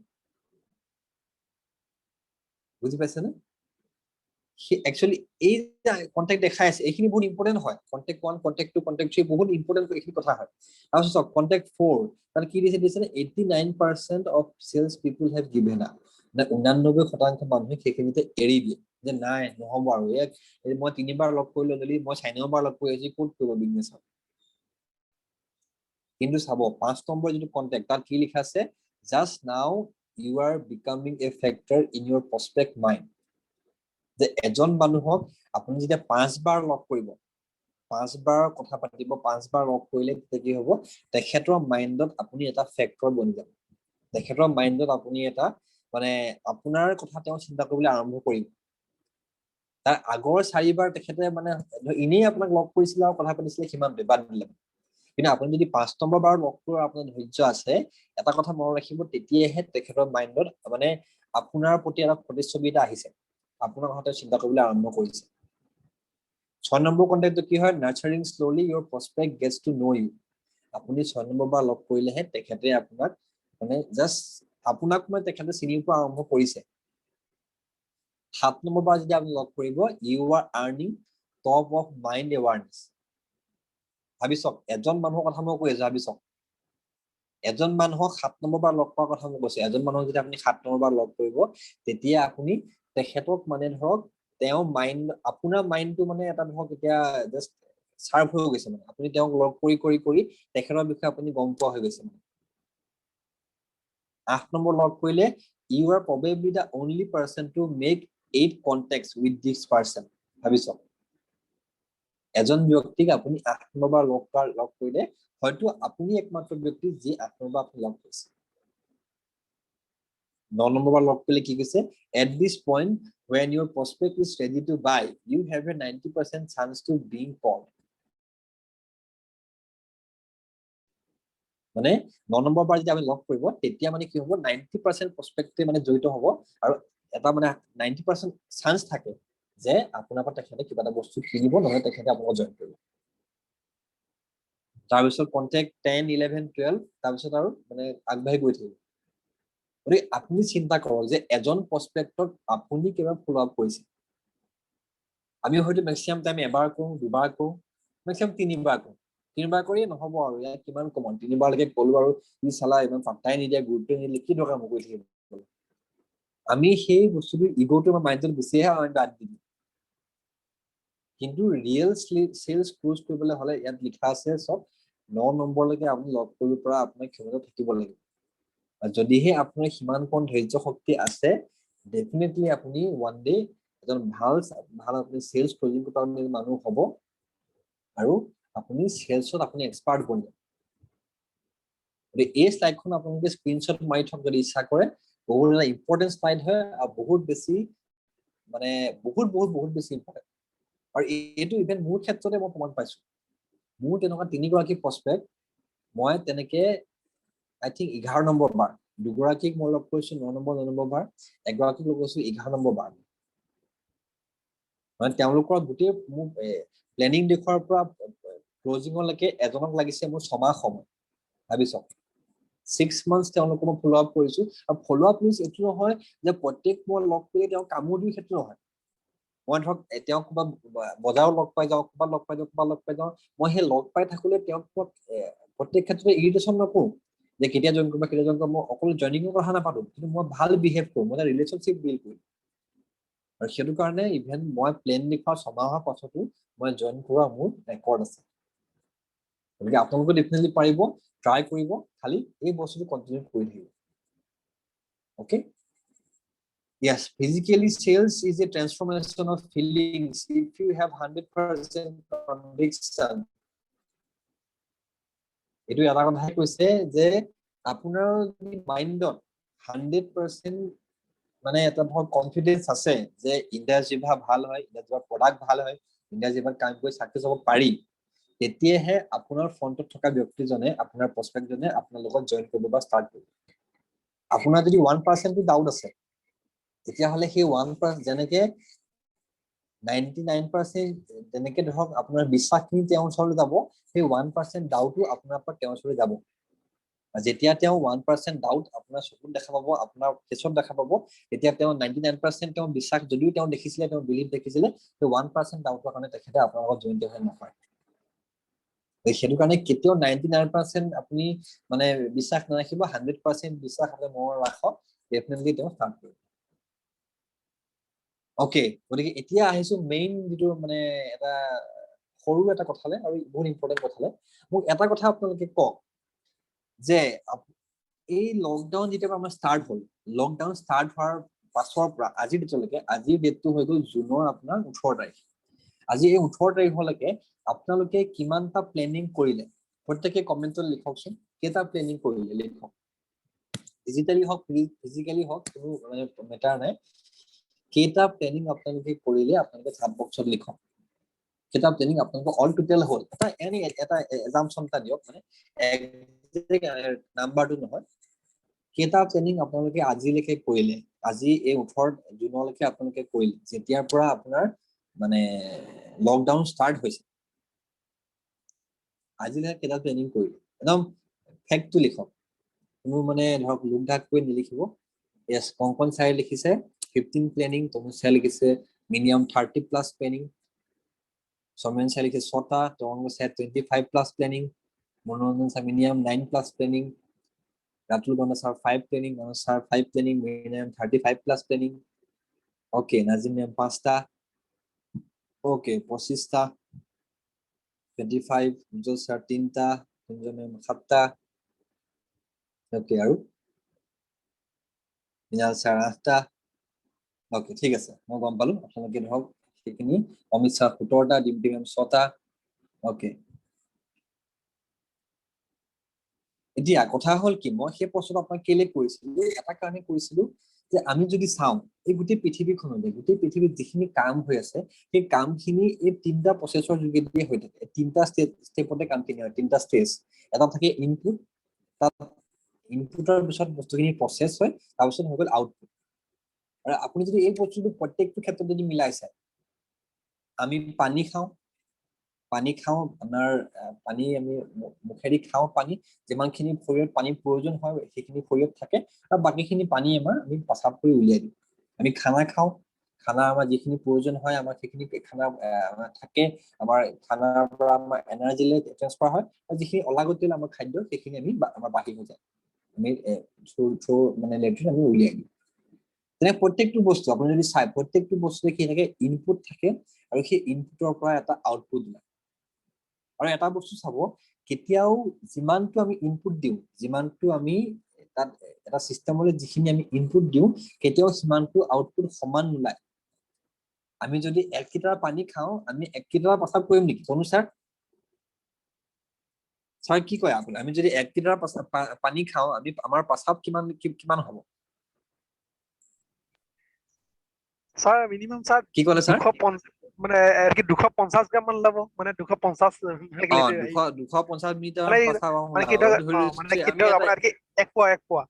বুজি পাইছেনে? একচুৱেলি এই কণ্টেক্ট দেখাই আছে, এইখিনি বহুত ইম্পৰ্টেণ্ট হয়। কণ্টেক্ট 1, কণ্টেক্ট 2, কণ্টেক্ট 3 বহুত ইম্পৰ্টেণ্ট এইখিনি কথা হয়। তাৰপিছত চাওক কণ্টেক্ট 4, তাত কি দিছে 89% of sales people have given up. 89% মানুহে সেইখিনিতে এৰি দিয়ে, যে নাই নহ'ব আৰু, মই 3 বাৰ লগ কৰিলো, যদি মই 4 নম্বৰ বাৰ লগ কৰি আছো, ক'ত কৰিব বিজনেছ। কিন্তু চাব 5 নম্বৰ যিটো কণ্টেক্ট, তাত কি লিখা আছে, just now you R becoming A factor in Euro prospect mind. যে এজন মানুহক আপুনি যেতিয়া 5 বাৰ লগ কৰিব, 5 বাৰ কথা পাতিব, 5 বাৰ লগ কৰিলে তেতিয়া কি হ'ব, তেখেতৰ মাইণ্ডত আপুনি এটা ফেক্টৰ বনি যাব, তেখেতৰ মাইণ্ডত আপুনি এটা মানে আপোনাৰ কথা তেওঁ চিন্তা কৰিবলৈ আৰম্ভ কৰিব। তাৰ আগৰ 4 বাৰ তেখেতে মানে এনেই আপোনাক লগ কৰিছিলে আৰু কথা পাতিছিলে, সিমানটোৱে, বাদ দিলে। কিন্তু আপুনি যদি 5 নম্বৰ বাৰ লগ কৰাৰ আপোনাৰ ধৈৰ্য আছে, এটা কথা মনত ৰাখিব, তেতিয়াহে তেখেতৰ মাইণ্ডত মানে আপোনাৰ প্ৰতি এটা প্ৰতিচ্ছবি এটা আহিছে, আপোনাৰ কথাতে চিন্তা কৰিবলৈ আৰম্ভ কৰিছে। 6 নম্বৰ কণ্টেক্টটো কি হয়, নাৰ্চাৰিং শ্ল'লি ইউৰ প্ৰস্পেক্ট গেটছ টু ন' ইউ। আপুনি 6 নম্বৰ বাৰ লগ কৰিলেহে তেখেতে আপোনাক মানে জাষ্ট আপোনাক মানে তেখেতে চিনি পোৱা আৰম্ভ কৰিছে। 7 নম্বৰ বাৰ যদি আপুনি লগ কৰিব, you are earning top of mind awareness. ভাবি চাওক, এজন মানুহৰ কথা মই কৈ আছো, ভাবি চাওক, এজন মানুহক 7 নম্বৰ বাৰ লগ পোৱাৰ কথা মই কৈছো। এজন মানুহক যদি আপুনি 7 নম্বৰ বাৰ লগ কৰিব, তেতিয়া আপুনি তেখেতক মানে ধৰক তেওঁৰ মাইণ্ড, আপোনাৰ মাইণ্ডটো মানে এটা ধৰক এতিয়া জাষ্ট চাৰ্ভ হৈ গৈছে, মানে আপুনি তেওঁক লগ কৰি কৰি কৰি তেখেতৰ বিষয়ে আপুনি গম পোৱা হৈ গৈছে। 8 নম্বৰ লগ কৰিলে, you are probably the only person to make 8 contacts with this person. ভাবি চাওক, এজন ব্যক্তিক আপুনি 8 নম্বৰ বাৰ লগ কৰিলে হয়তো আপুনি একমাত্ৰ ব্যক্তি যি 8 নম্বৰ বাৰ আপুনি লগ কৰিছে। 9 নম্বৰ বাৰ লগ কৰিলে কি কৈছে, at this point when your prospect is ready to buy, you have a 90% chance to being called. মানে 9 নম্বৰ বাৰ যেতিয়া আমি লগ কৰিব, তেতিয়া মানে কি হ'ব, 90% প্ৰস্পেক্টে মানে জড়িত হ'ব, আৰু এটা মানে 90% চান্স থাকে যে আপোনাৰ পৰা তেখেতে কিবা এটা বস্তু কিনিব, নহলে তেখেতে আপোনাক জইন কৰিব। তাৰপিছত কণ্টেক্ট 10, 11, 12, তাৰপিছত আৰু মানে আগবাঢ়ি গৈ থাকিব। গতিকে আপুনি চিন্তা কৰক যে এজন প্ৰস্পেক্টক আপুনি কিমান ফ'ল' আপ কৰিছে। আমি হয়তো মেক্সিমাম টাইম এবাৰ কৰো, দুবাৰ কৰো, মেক্সিমাম 3বাৰ কৰো। 3বাৰ কৰিয়ে নহ'ব আৰু, ইয়াত কিমান কমন, 3বাৰলৈকে ক'লো আৰু ই চালা ইমান পাত্তাই নিদিয়ে, গুৰুত্ব নিদিলে, কি দৰকাৰ মই কৰি থাকিব। আমি সেই বস্তুটো ইগ'টো আমাৰ মাইণ্ডত গুচিহে আমি বাদ দি দিম। কিন্তু ৰিয়েল চেলছ ক্লোজ কৰিবলৈ হ'লে ইয়াত লিখা আছে চব 9 নম্বৰলৈকে আপুনি লগ কৰিব পৰা আপোনাৰ ক্ষমতা থাকিব লাগিব। যদিহে আপোনাৰ সিমান কণ ধৈৰ্য শক্তি আছে, ডেফিনেটলি আপুনি ওৱান ডে এজন ভাল আপুনি চেলছ ক্লজিং কৰা মানুহ হ'ব, আৰু আপুনি চেলছত আপুনি এক্সপাৰ্ট বনিব। এই শ্লাইডখন আপোনালোকে স্ক্ৰীনশ্বট মাৰি থওক যদি ইচ্ছা কৰে। বহুত এটা ইম্পৰ্টেণ্ট শ্লাইড হয়, আৰু বহুত বেছি মানে বহুত বেছি ইম্পৰ্টেণ্ট। আৰু এইটো ইভেন মোৰ ক্ষেত্ৰতে মই প্ৰমাণ পাইছো। মোৰ তেনেকুৱা 3গৰাকী প্ৰস্পেক্ট মই তেনেকে আই থিংক 11 নম্বৰ বাৰ, 2গৰাকীক মই লগ কৰিছো 9 নম্বৰ বাৰ, 1গৰাকীক লগ কৰিছো 11 নম্বৰ বাৰ। মানে তেওঁলোকৰ গোটেই মোৰ প্লেনিং দেখুৱাৰ পৰা ক্লজিঙলৈকে এজনক লাগিছে মোৰ 6 মাহ সময়। ভাবি চাওক, 6 months তেওঁলোকক মই ফ'ল' আপ কৰিছো। আৰু ফ'ল' আপ মিনছ এইটো নহয় যে প্ৰত্যেক মই লগ কৰি তেওঁ কামোৰ দিওঁ, সেইটো নহয়। মই ধৰক তেওঁক ক'ৰবাত বজাৰত লগ পাই যাওঁ, ক'ৰবাত লগ পাই যাওঁ, মই সেই লগ পাই থাকোঁতে তেওঁক প্ৰত্যেক ক্ষেত্ৰতে ইৰিটেশ্যন নকৰোঁ যে কেতিয়া জইন কৰিবা, মই অকল জইনিঙৰ কথা নাপাতো, কিন্তু মই ভাল বিহেভ কৰোঁ, মই ৰিলেশ্যনশ্বিপ বিল্ড কৰিম। আৰু সেইটো কাৰণে ইভেন মই প্লেন দেখুওৱা 6 মাহৰ পাছতো মই জইন কৰোৱা মোৰ ৰেকৰ্ড আছে। গতিকে আপোনালোকে ডেফিনেটলি পাৰিব, ট্ৰাই কৰিব, খালি এই বস্তুটো কণ্টিনিউ কৰি থাকিব। Okay. Yes, physically sales is a transformation of feelings. If you have 100% conviction, এইটো এটা কথাই কৈছে যে আপোনাৰ মাইণ্ডত 100% মানে এটা ধৰক কনফিডেন্স আছে যে ইণ্ডাষ্ট্ৰি ভাল হয়, ইণ্ডাষ্ট্ৰিৰ প্ৰডাক্ট ভাল হয়, ইণ্ডাষ্ট্ৰিৰ কাম কৰি চাকচেছ হ'ব পাৰি, তেতিয়াহে আপোনাৰ ফ্ৰণ্টত থকা ব্যক্তিজনে, আপোনাৰ প্ৰস্পেক্টজনে আপোনাৰ লগত জইন কৰিব বা ষ্টাৰ্ট কৰিব। আপোনাৰ যদি 1% ডাউট আছে, তেতিয়াহ'লে সেই 1% যেনেকে 99% যেনেকে ধৰক আপোনাৰ বিশ্বাসখিনি তেওঁৰ ওচৰলৈ যাব, সেই 1% ডাউটো আপোনাৰ পৰা তেওঁৰ ওচৰলৈ যাব। যেতিয়া তেওঁ 1% ডাউট আপোনাৰ চকুত দেখা পাব, আপোনাৰ ফেচত দেখা পাব, তেতিয়া তেওঁ 99% তেওঁ বিশ্বাস যদিও তেওঁ দেখিছিলে, তেওঁ বিলিভ দেখিছিলে, সেই 1% ডাউটৰ কাৰণে তেখেতে আপোনাৰ লগত জড়িত হৈ নপৰে। সেইটো কাৰণে কেতিয়াও 99% আপুনি মানে বিশ্বাস নাৰাখিব, 100% বিশ্বাস হ'লে মনৰ ৰাখক, ডেফিনেটলি তেওঁ ষ্টাৰ্ট কৰিব। অ'কে, গতিকে এতিয়া আহিছো মেইন যিটো মানে এটা সৰু এটা কথালে আৰু বহুত ইম্পৰ্টেণ্ট কথালে। মোক এটা কথা আপোনালোকে কওক যে এই লকডাউন যেতিয়া আমাৰ ষ্টাৰ্ট হ'ল, লকডাউন ষ্টাৰ্ট হোৱাৰ পাছৰ পৰা আজিৰ ডেটলৈকে, আজিৰ ডেটটো হৈ গ'ল জুনৰ আপোনাৰ 18 তাৰিখ। আজি এই 18 তাৰিখলৈকে আপোনালোকে কিমানটা প্লেনিং কৰিলে? প্ৰত্যেকে কমেণ্টত লিখকচোন, কেইটা প্লেনিং কৰিলে লিখক। ডিজিটেলি হওক, ফিজিকেলি হওক, কোনো মানে মেটাৰ নাই। কেইটা প্লেনিং আপোনালোকে কৰিলে আপোনালোকে চাট বক্সত লিখক। কেইটা প্লেনিং আপোনালোকৰ অল টোটেল হ'ল এটা এজাম্পচন এটা দিয়ক মানে নাম্বাৰটো নহয় কেইটা প্লেনিং আপোনালোকে আজিলৈকে কৰিলে আজি এই 18 জুনলৈকে আপোনালোকে কৰিলে যেতিয়াৰ পৰা আপোনাৰ মানে লকডাউন ষ্টাৰ্ট হৈছে আজিলৈকে কেইটা প্লেনিং কৰিলে একদম ফেক্টটো লিখক কোনো মানে ধৰক লুকঢাক কৰি নিলিখিব yes কংকন ছাৰে লিখিছে 15 প্লেনিং তনুজ ছাৰে লিখিছে মিনিমাম 30 প্লাছ প্লেনিং সৌমেন ছাৰে লিখিছে 6টা তৰংগ ছাৰে 25 প্লাছ প্লেনিং মনোৰঞ্জন sir minimum 9 plus planning Ratul Banda sir 5 planning, Manoj sir 5 planning, Miriam 35 plus planning. Okay, Nazim ma'am 5টা. Okay, 25টা. 25, Ujjwal sir 3টা, Kunja ma'am 7টা. Okay, আৰু মিনাল sir 8টা. Okay, ঠিক আছে মই গম পালো আপোনালোকে ধৰক সেইখিনি অমিত sir 17টা, ডিম্পি ma'am 6টা. Okay. এতিয়া কথা হল কি মই সেই প্ৰশ্নটো আপোনাক কেলে কৰিছিলো এটা কাৰণে কৰিছিলো যে আমি যদি চাওঁ এই গোটেই পৃথিৱীখনলৈ গোটেই পৃথিৱীত যিখিনি কাম হৈ আছে সেই কামখিনি এই তিনটা প্ৰচেছৰ যোগেদি হৈ থাকে তিনটা ষ্টেপতে কামখিনি হয় তিনটা ষ্টেজ এটা থাকে ইনপুট তাত ইনপুটৰ পিছত বস্তুখিনি প্ৰচেছ হয় তাৰপিছত হৈ গ'ল আউটপুট আৰু আপুনি যদি এই বস্তুটো প্ৰত্যেকটো ক্ষেত্ৰত যদি মিলাই চায় আমি পানী খাওঁ আমাৰ পানী আমি মুখেদি খাওঁ পানী যিমানখিনি শৰীৰত পানীৰ প্ৰয়োজন হয় সেইখিনি শৰীৰত থাকে আৰু বাকিখিনি পানী আমি প্ৰস্ৰাৱ কৰি উলিয়াই দিওঁ আমি খানা খাওঁ খানা আমাৰ যিখিনি প্ৰয়োজন হয় আমাৰ সেইখিনি খানা আমাৰ থাকে আমাৰ খানাৰ পৰা আমাৰ এনাৰ্জিলৈ ট্ৰান্সফাৰ হয় আৰু যিখিনি অলাগতিয়াল আমাৰ খাদ্য সেইখিনি আমাৰ বাহিৰ হৈ যায় আমি মানে লেট্ৰিন আমি উলিয়াই দিওঁ তেনে প্ৰত্যেকটো বস্তু আপুনি যদি চাই প্ৰত্যেকটো বস্তুতে কি থাকে ইনপুট থাকে আৰু সেই ইনপুটৰ পৰা এটা আউটপুট ওলায় আৰু এটা বস্তু চাব কেতিয়াও যিমানটো আমি ইনপুট দিওঁ যিমানটো আমি তাত এটা সিস্টেমলৈ যিখিনি আমি ইনপুট দিওঁ কেতিয়াও সিমানটো আউটপুট সমান নোলায় আমি যদি 1 লিটাৰ পানী খাওঁ আমি 1 লিটাৰ প্ৰস্ৰাৱ কৰিম নেকি তনু স্যাৰ স্যাৰ কি কয় আপুনি আমি যদি 1 লিটাৰ পানী খাওঁ আমি আমাৰ প্ৰস্ৰাৱ কিমান হ'ব স্যাৰ মিনিমাম স্যাৰ কি ক'লে স্যাৰ 250 মানে আৰ কি 250 গ্ৰাম মান লব মানে 250 মিলিলিটাৰ 250 মিলিটাৰ মানে প্ৰস্ৰাৱ মানে কি মানে কি আপোনাৰ আৰ কি 1 পোৱা 1 পোৱা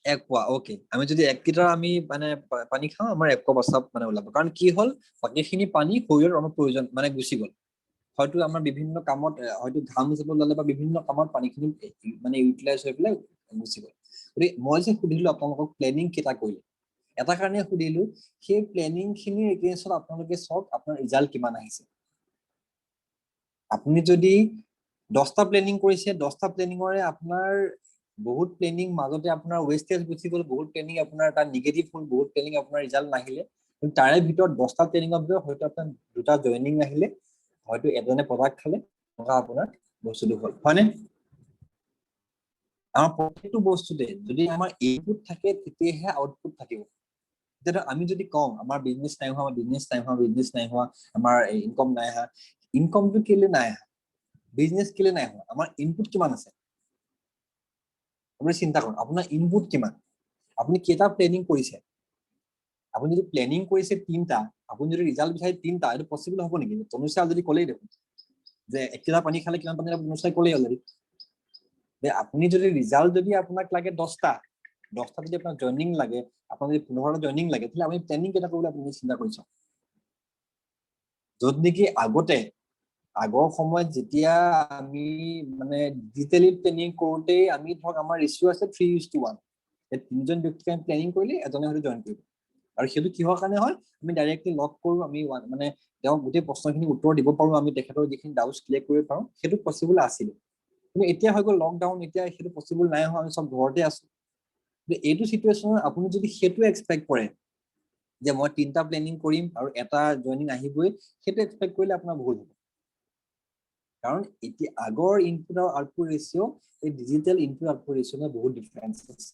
1 পোৱা ওকে আমি যদি 1 লিটাৰ আমি মানে পানী খাওঁ আমাৰ 1 পোৱা প্ৰস্ৰাৱ মানে ওলাব কাৰণ কি হ'ল বাকিখিনি পানী শৰীৰৰ আমাৰ প্ৰয়োজন মানে গুচি গ'ল হয়তো আমাৰ বিভিন্ন কামত হয়তো ঘাম যাব ললে বা বিভিন্ন কামত পানীখিনি মানে ইউটিলাইজ হৈ পেলাই গুচি গ'ল গতিকে মই যে সুধিলো আপোনালোকক প্লেনিং কেইটা কৰিলে এটা কাৰণে সুধিলো সেই প্লেনিং খিনি এগেইনষ্টত আপোনালোকে চাওক আপোনাৰ ৰিজাল্ট কিমান আহিছে আপুনি যদি 10টা প্লেনিং কৰিছে 10টা প্লেনিংৰে আপোনাৰ বহুত প্লেনিং মাজতে আপোনাৰ ওয়েস্টেজ গুচি গ'ল বহুত প্লেনিং আপোনাৰ এটা নেগেটিভ হ'ল বহুত প্লেনিং আপোনাৰ ৰিজাল্ট নাহিলে কিন্তু তাৰে ভিতৰত 10টা প্লেনিংৰ ভিতৰত হয়তো আপোনাৰ দুটা জয়েনিং আহিলে হয়তো এজনে প্ৰডাক্ট খালে আপোনাৰ বস্তুটো হ'ল হয়নে আমাৰ প্ৰত্যেকটো বস্তুতে যদি আমাৰ ইনপুট থাকে তেতিয়াহে আউটপুট থাকিব যেটা আমি যদি কওঁ আমাৰ বিজনেছ নাই হোৱা আমাৰ ইনকাম নাই হোৱা ইনকামটো কেলে নাই হোৱা বিজনেছ কেলে নাই হোৱা আমাৰ ইনপুট কিমান আছে আপুনি চিন্তা কৰক আপোনাৰ ইনপুট কিমান আপুনি কেইটা প্লেনিং কৰিছে আপুনি যদি প্লেনিং কৰিছে 3টা আপুনি যদি ৰিজাল্ট বিচাৰে 3টা এটা পসিবল হ'ব নেকি তনুষা যদি কলেই দেখোন যে 1 লিটাৰ পানী খালে কিমান পানী তনুষাই কলেই অলৰেডি যে আপুনি যদি ৰিজাল্ট যদি আপোনাক লাগে 10টা যদি আপোনাৰ জয়নিং লাগে আপোনাৰ যদি 15টা জয়নিং লাগে তাহলে আমি প্লেনিং কেটা কৰিবলৈ আপুনি চিন্তা কৰিছ যত নেকি আগৰ সময়ত যেতিয়া আমি মানে ডিজিটালি প্লেনিং কৰোতে আমি ধৰক আমাৰ ৰেশিও আছে 3:1 এই তিনজন ব্যক্তিকে প্লেনিং কৰিলে এজনে হয়তো জয়েন কৰিব আৰু সেইটো কিহৰ কাৰণে হয় আমি ডাইৰেক্টলি লক কৰো আমি মানে তেওঁ গোটেই প্ৰশ্নখিনি উত্তৰ দিব পাৰো আমি তেখেতৰ যিখিনি ডাউটস ক্লিয়াৰ কৰিব পাৰো সেইটো পসিবল আছিল কিন্তু এতিয়া হৈ গ'ল লকডাউন এতিয়া সেইটো পসিবল নাই হোৱা আমি সব ঘৰতে আছো এইটো সিচুৱেচনত আপুনি যদি সেইটো এক্সপেক্ট কৰে যে মই 3টা প্লেনিং কৰিম আৰু এটা জয়েনিং আহিবই সেইটো এক্সপেক্ট কৰিলে আপোনাৰ ভুল হ'ব কাৰণ এতিয়া আগৰ ইনপুট আৰু আউটপুট ৰেশিও এই ডিজিটাল ইনপুট আউটপুট ৰেশিও বহুত ডিফাৰেন্স আছে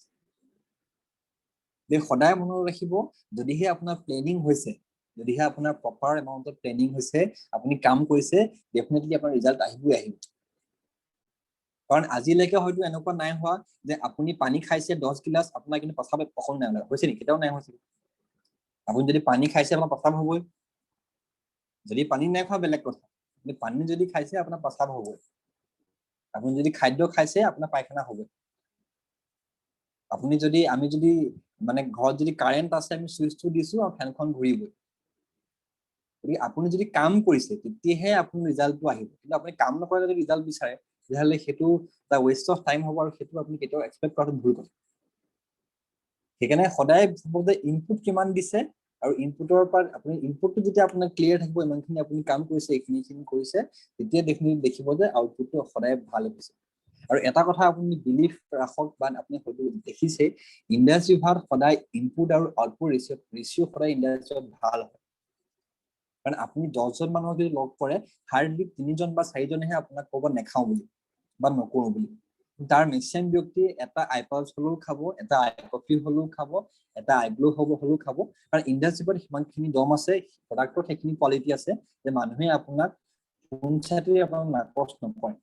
সদায় মনত ৰাখিব যদিহে আপোনাৰ প্লেনিং হৈছে যদিহে আপোনাৰ প্ৰপাৰ এমাউন্টত প্লেনিং হৈছে আপুনি কাম কৰিছে ডেফিনেটলি আপোনাৰ ৰিজাল্ট আহিবই কাৰণ আজিলৈকে হয়তো এনেকুৱা নাই হোৱা যে আপুনি পানী খাইছে 10 গিলাস আপোনাৰ কিন্তু প্ৰস্ৰাৱ অকণ নাই হৈছে নেকি কেতিয়াও নাই হৈছে আপুনি যদি পানী খাইছে আপোনাৰ প্ৰস্ৰাৱ হ'বই যদি পানী নাই খোৱা বেলেগ কথা, কিন্তু পানী যদি খাইছে আপোনাৰ প্ৰস্ৰাৱ হ'ব, আপুনি যদি খাদ্য খাইছে আপোনাৰ পায়খানা হ'ব। আপুনি যদি আমি যদি মানে ঘৰত যদি কাৰেণ্ট আছে আমি চুইচটো দিছো আৰু ফেনখন ঘূৰিবই। গতিকে আপুনি যদি কাম কৰিছে তেতিয়াহে আপোনাৰ ৰিজাল্টটো আহিব, কিন্তু আপুনি কাম নকৰে যদি ৰিজাল্ট বিচাৰে তেতিয়াহ'লে সেইটো এটা ৱেষ্ট অফ টাইম হ'ব আৰু সেইটো আপুনি কেতিয়াও এক্সপেক্ট কৰাটো ভুল কথা। সেইকাৰণে সদায় চাব যে ইনপুট কিমান দিছে আৰু ইনপুটৰ পৰা আপুনি ইনপুটটো যেতিয়া আপোনাৰ ক্লিয়াৰ থাকিব, ইমানখিনি আপুনি কাম কৰিছে, এইখিনি কৰিছে, তেতিয়া দেখিব যে আউটপুটটো সদায় ভাল হৈছে। আৰু এটা কথা আপুনি বিলিভ ৰাখক বা আপুনি হয়তো দেখিছে, ইণ্ডাষ্ট্ৰীভাৰত সদায় ইনপুট আৰু আউটপুট ৰেচিঅ' সদায় ইণ্ডাষ্ট্ৰীত ভাল হয়। কাৰণ আপুনি 10জন মানুহক যদি লগ কৰে হাৰ্ডলি 3জন বা 4জনেহে আপোনাক ক'ব নেখাওঁ বুলি বা নকৰোঁ বুলি। তাৰ মেক্সিমাম ব্যক্তি এটা আইপালছ হ'লেও খাব, এটা আই কফি হ'লেও খাব, এটা আইগ্লো হ'লেও খাব, কাৰণ ইণ্ডাষ্ট্ৰীত সিমানখিনি দম আছে, প্ৰডাক্টৰ সেইখিনি কোৱালিটি আছে যে মানুহে আপোনাক পোনচাতে আপোনাক নাকচ নকৰে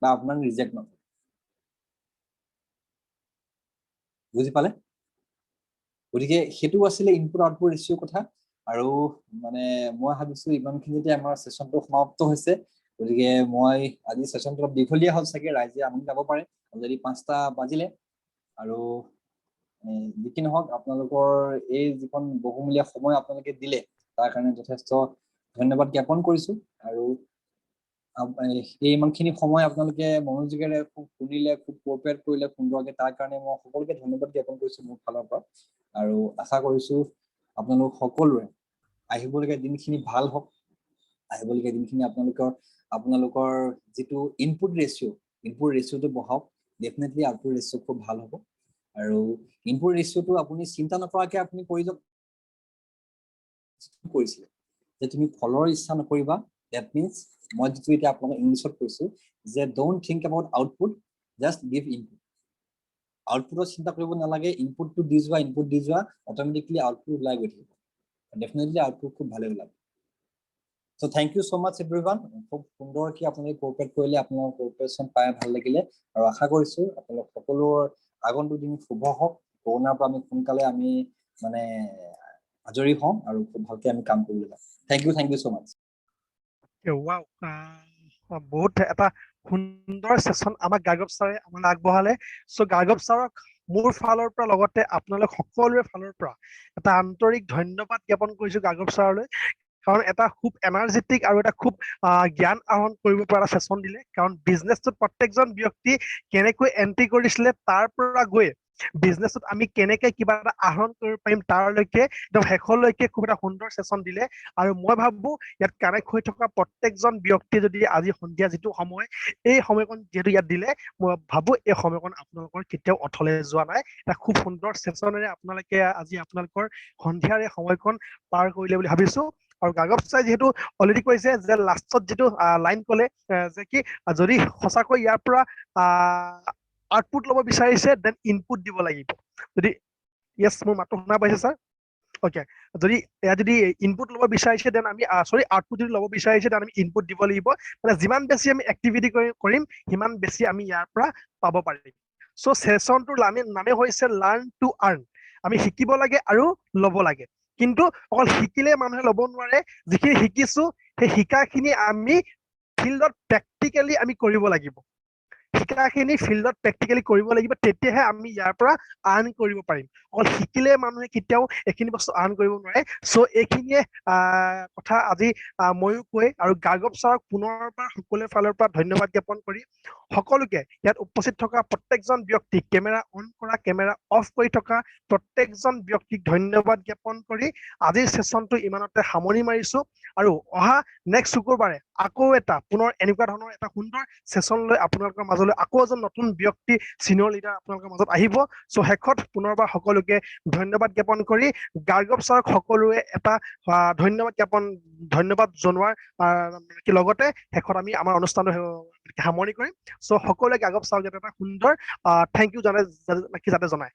বা আপোনাক ৰিজেক্ট নকৰে। বুজি পালে? গতিকে সেইটো আছিলে ইনপুট আউটপুট ৰেচিঅ'ৰ কথা। আৰু মানে মই ভাবিছো ইমানখিনিতে আমাৰ ছেশ্যনটো সমাপ্ত হৈছে। গতিকে মই আজি ছেশ্যনটো অলপ দীঘলীয়া হ'ল চাগে, ৰাইজে আমনি যাব পাৰে, অলৰেডি 5টা বাজিলে। আৰু যি কি নহওক আপোনালোকৰ এই যিখন বহুমূলীয়া সময় আপোনালোকে দিলে তাৰ কাৰণে যথেষ্ট ধন্যবাদ জ্ঞাপন কৰিছো। আৰু এই ইমানখিনি সময় আপোনালোকে মনোযোগেৰে খুব শুনিলে, খুব কোঅপাৰেট কৰিলে সুন্দৰকে, তাৰ কাৰণে মই সকলোকে ধন্যবাদ জ্ঞাপন কৰিছো মোৰ ফালৰ পৰা। আৰু আশা কৰিছো আপোনালোক সকলোৰে আহিবলগীয়া দিনখিনি ভাল হওক, আহিবলগীয়া দিনখিনি আপোনালোকৰ যিটো ইনপুট ৰেচিঅ'টো বঢ়াওক, ডেফিনেটলি আউটপুট ৰেচিঅ' খুব ভাল হ'ব। আৰু ইনপুট ৰেচিঅ'টো আপুনি চিন্তা নকৰাকে আপুনি কৰি যাওক কৰিছিলে যে তুমি ফলৰ ইচ্ছা নকৰিবা, ডেট মিনছ মই যিটো এতিয়া আপোনালোকক ইংলিছত কৈছো যে don't think about output, just give input. আউটপুটৰ চিন্তা কৰিব নালাগে, ইনপুটটো দি যোৱা অট'মেটিকলি আউটপুট ওলাই গৈ থাকিব, ডেফিনেটলি আউটপুট খুব ভালে ওলাব। So' thank you so' much everyone. খুব সুন্দৰকৈ আপোনালোকে কোঅপাৰেট কৰিলে, আপোনাৰ কোঅপাৰেশ্যন পাই ভাল লাগিলে, আৰু আশা কৰিছো আপোনালোক সকলোৰ আগন্তুক দিন শুভ হওক, কৰোণাৰ পৰা আমি সোনকালে মানে আজৰি হওঁ আৰু খুব ভালকে আমি কাম কৰিবলৈ যাওঁ। থেংক ইউ ছ' মাছ। বহুত এটা সুন্দৰ ছেশ্যন আমাক গাৰ্গৱ ছাৰে আমাক আগবঢ়ালে। চ' গাৰ্গৱ ছাৰক মোৰ ফালৰ পৰা লগতে আপোনালোক সকলোৰে ফালৰ পৰা এটা আন্তৰিক ধন্যবাদ জ্ঞাপন কৰিছো গাৰ্গৱ ছাৰলৈ, কাৰণ এটা খুব এনাৰ্জেটিক আৰু এটা খুব জ্ঞান আহৰণ কৰিব পৰা ছেশ্যন দিলে। কাৰণ বিজনেছটোত প্ৰত্যেকজন ব্যক্তি কেনেকৈ এন্ট্ৰি কৰিছিলে তাৰ পৰা গৈ বিজনেছত আমি কেনেকে কিবা এটা আহৰণ কৰিব পাৰিম তাৰলৈকে একদম শেষলৈকে খুব এটা সুন্দৰ ছেশ্যন দিলে। আৰু মই ভাবো ইয়াত কানেক্ট হৈ থকা প্ৰত্যেকজন ব্যক্তি যদি আজি সন্ধিয়া যিটো সময়, এই সময়কণ যিহেতু ইয়াত দিলে, মই ভাবো এই সময়কণ আপোনালোকৰ কেতিয়াও অথলে যোৱা নাই। এটা খুব সুন্দৰ ছেশ্যনেৰে আপোনালোকে আজি আপোনালোকৰ সন্ধিয়াৰ এই সময়কণ পাৰ কৰিলে বুলি ভাবিছো। আৰু গাৰ্গৱ ছাৰে যিহেতু অলৰেডি কৈছে যে লাষ্টত যিটো লাইন ক'লে যে কি যদি সঁচাকৈ ইয়াৰ পৰা আউটপুট ল'ব বিচাৰিছে দেন ইনপুট দিব লাগিব। যদি য়েছ, মোৰ মাতটো শুনা পাইছে ছাৰ? অ'কে, যদি ইনপুট ল'ব বিচাৰিছে দেন আমি আউটপুট যদি ল'ব বিচাৰিছে দেন আমি ইনপুট দিব লাগিব। মানে যিমান বেছি আমি এক্টিভিটি কৰিম সিমান বেছি আমি ইয়াৰ পৰা পাব পাৰিম। চ' ছেশ্যনটোৰ নামে হৈছে লাৰ্ণ টু আৰ্ণ। আমি শিকিব লাগে আৰু ল'ব লাগে, কিন্তু অকল শিকিলে মানুহে ল'ব নোৱাৰে। যিখিনি শিকিছো সেই শিকাখিনি আমি ফিল্ডত প্ৰেক্টিকেলি আমি কৰিব লাগিব। শিকাখিনি ফিল্ডত প্ৰেক্টিকেলি কৰিব লাগিব, তেতিয়াহে আমি ইয়াৰ পৰা আৰ্ণ কৰিব পাৰিম। অকল শিকিলে মানুহে কেতিয়াও এইখিনি বস্তু আৰ্ণ কৰিব নোৱাৰে। চ' এইখিনিয়ে কথা আজি ময়ো কৈ আৰু গাৰ্গৱ ছাৰক পুনৰবাৰ সকলোৰে ফালৰ পৰা ধন্যবাদ জ্ঞাপন কৰি সকলোকে ইয়াত উপস্থিত থকা প্ৰত্যেকজন ব্যক্তি, কেমেৰা অন কৰা কেমেৰা অফ কৰি থকা প্ৰত্যেকজন ব্যক্তিক ধন্যবাদ জ্ঞাপন কৰি আজিৰ ছেশ্যনটো ইমানতে সামৰণি মাৰিছো। আৰু অহা নেক্সট শুকুৰবাৰে আকৌ এটা পুনৰ এনেকুৱা ধৰণৰ এটা সুন্দৰ ছেশ্যন লৈ আপোনালোকৰ মাজলৈ আকৌ এজন নতুন ব্যক্তি চিনিয়ৰ লিডাৰ আপোনালোকৰ মাজত আহিব। চ' শেষত পুনৰবাৰ সকলোকে ধন্যবাদ জ্ঞাপন কৰি গাৰ্গৱ ছাৰক সকলোৱে এটা ধন্যবাদ জনোৱাৰ লগতে শেষত আমি আমাৰ অনুষ্ঠানটো সামৰণি কৰিম। চ' সকলোৱে গাৰ্গৱ ছাৰক এটা সুন্দৰ থেংক ইউ যাতে জনায়।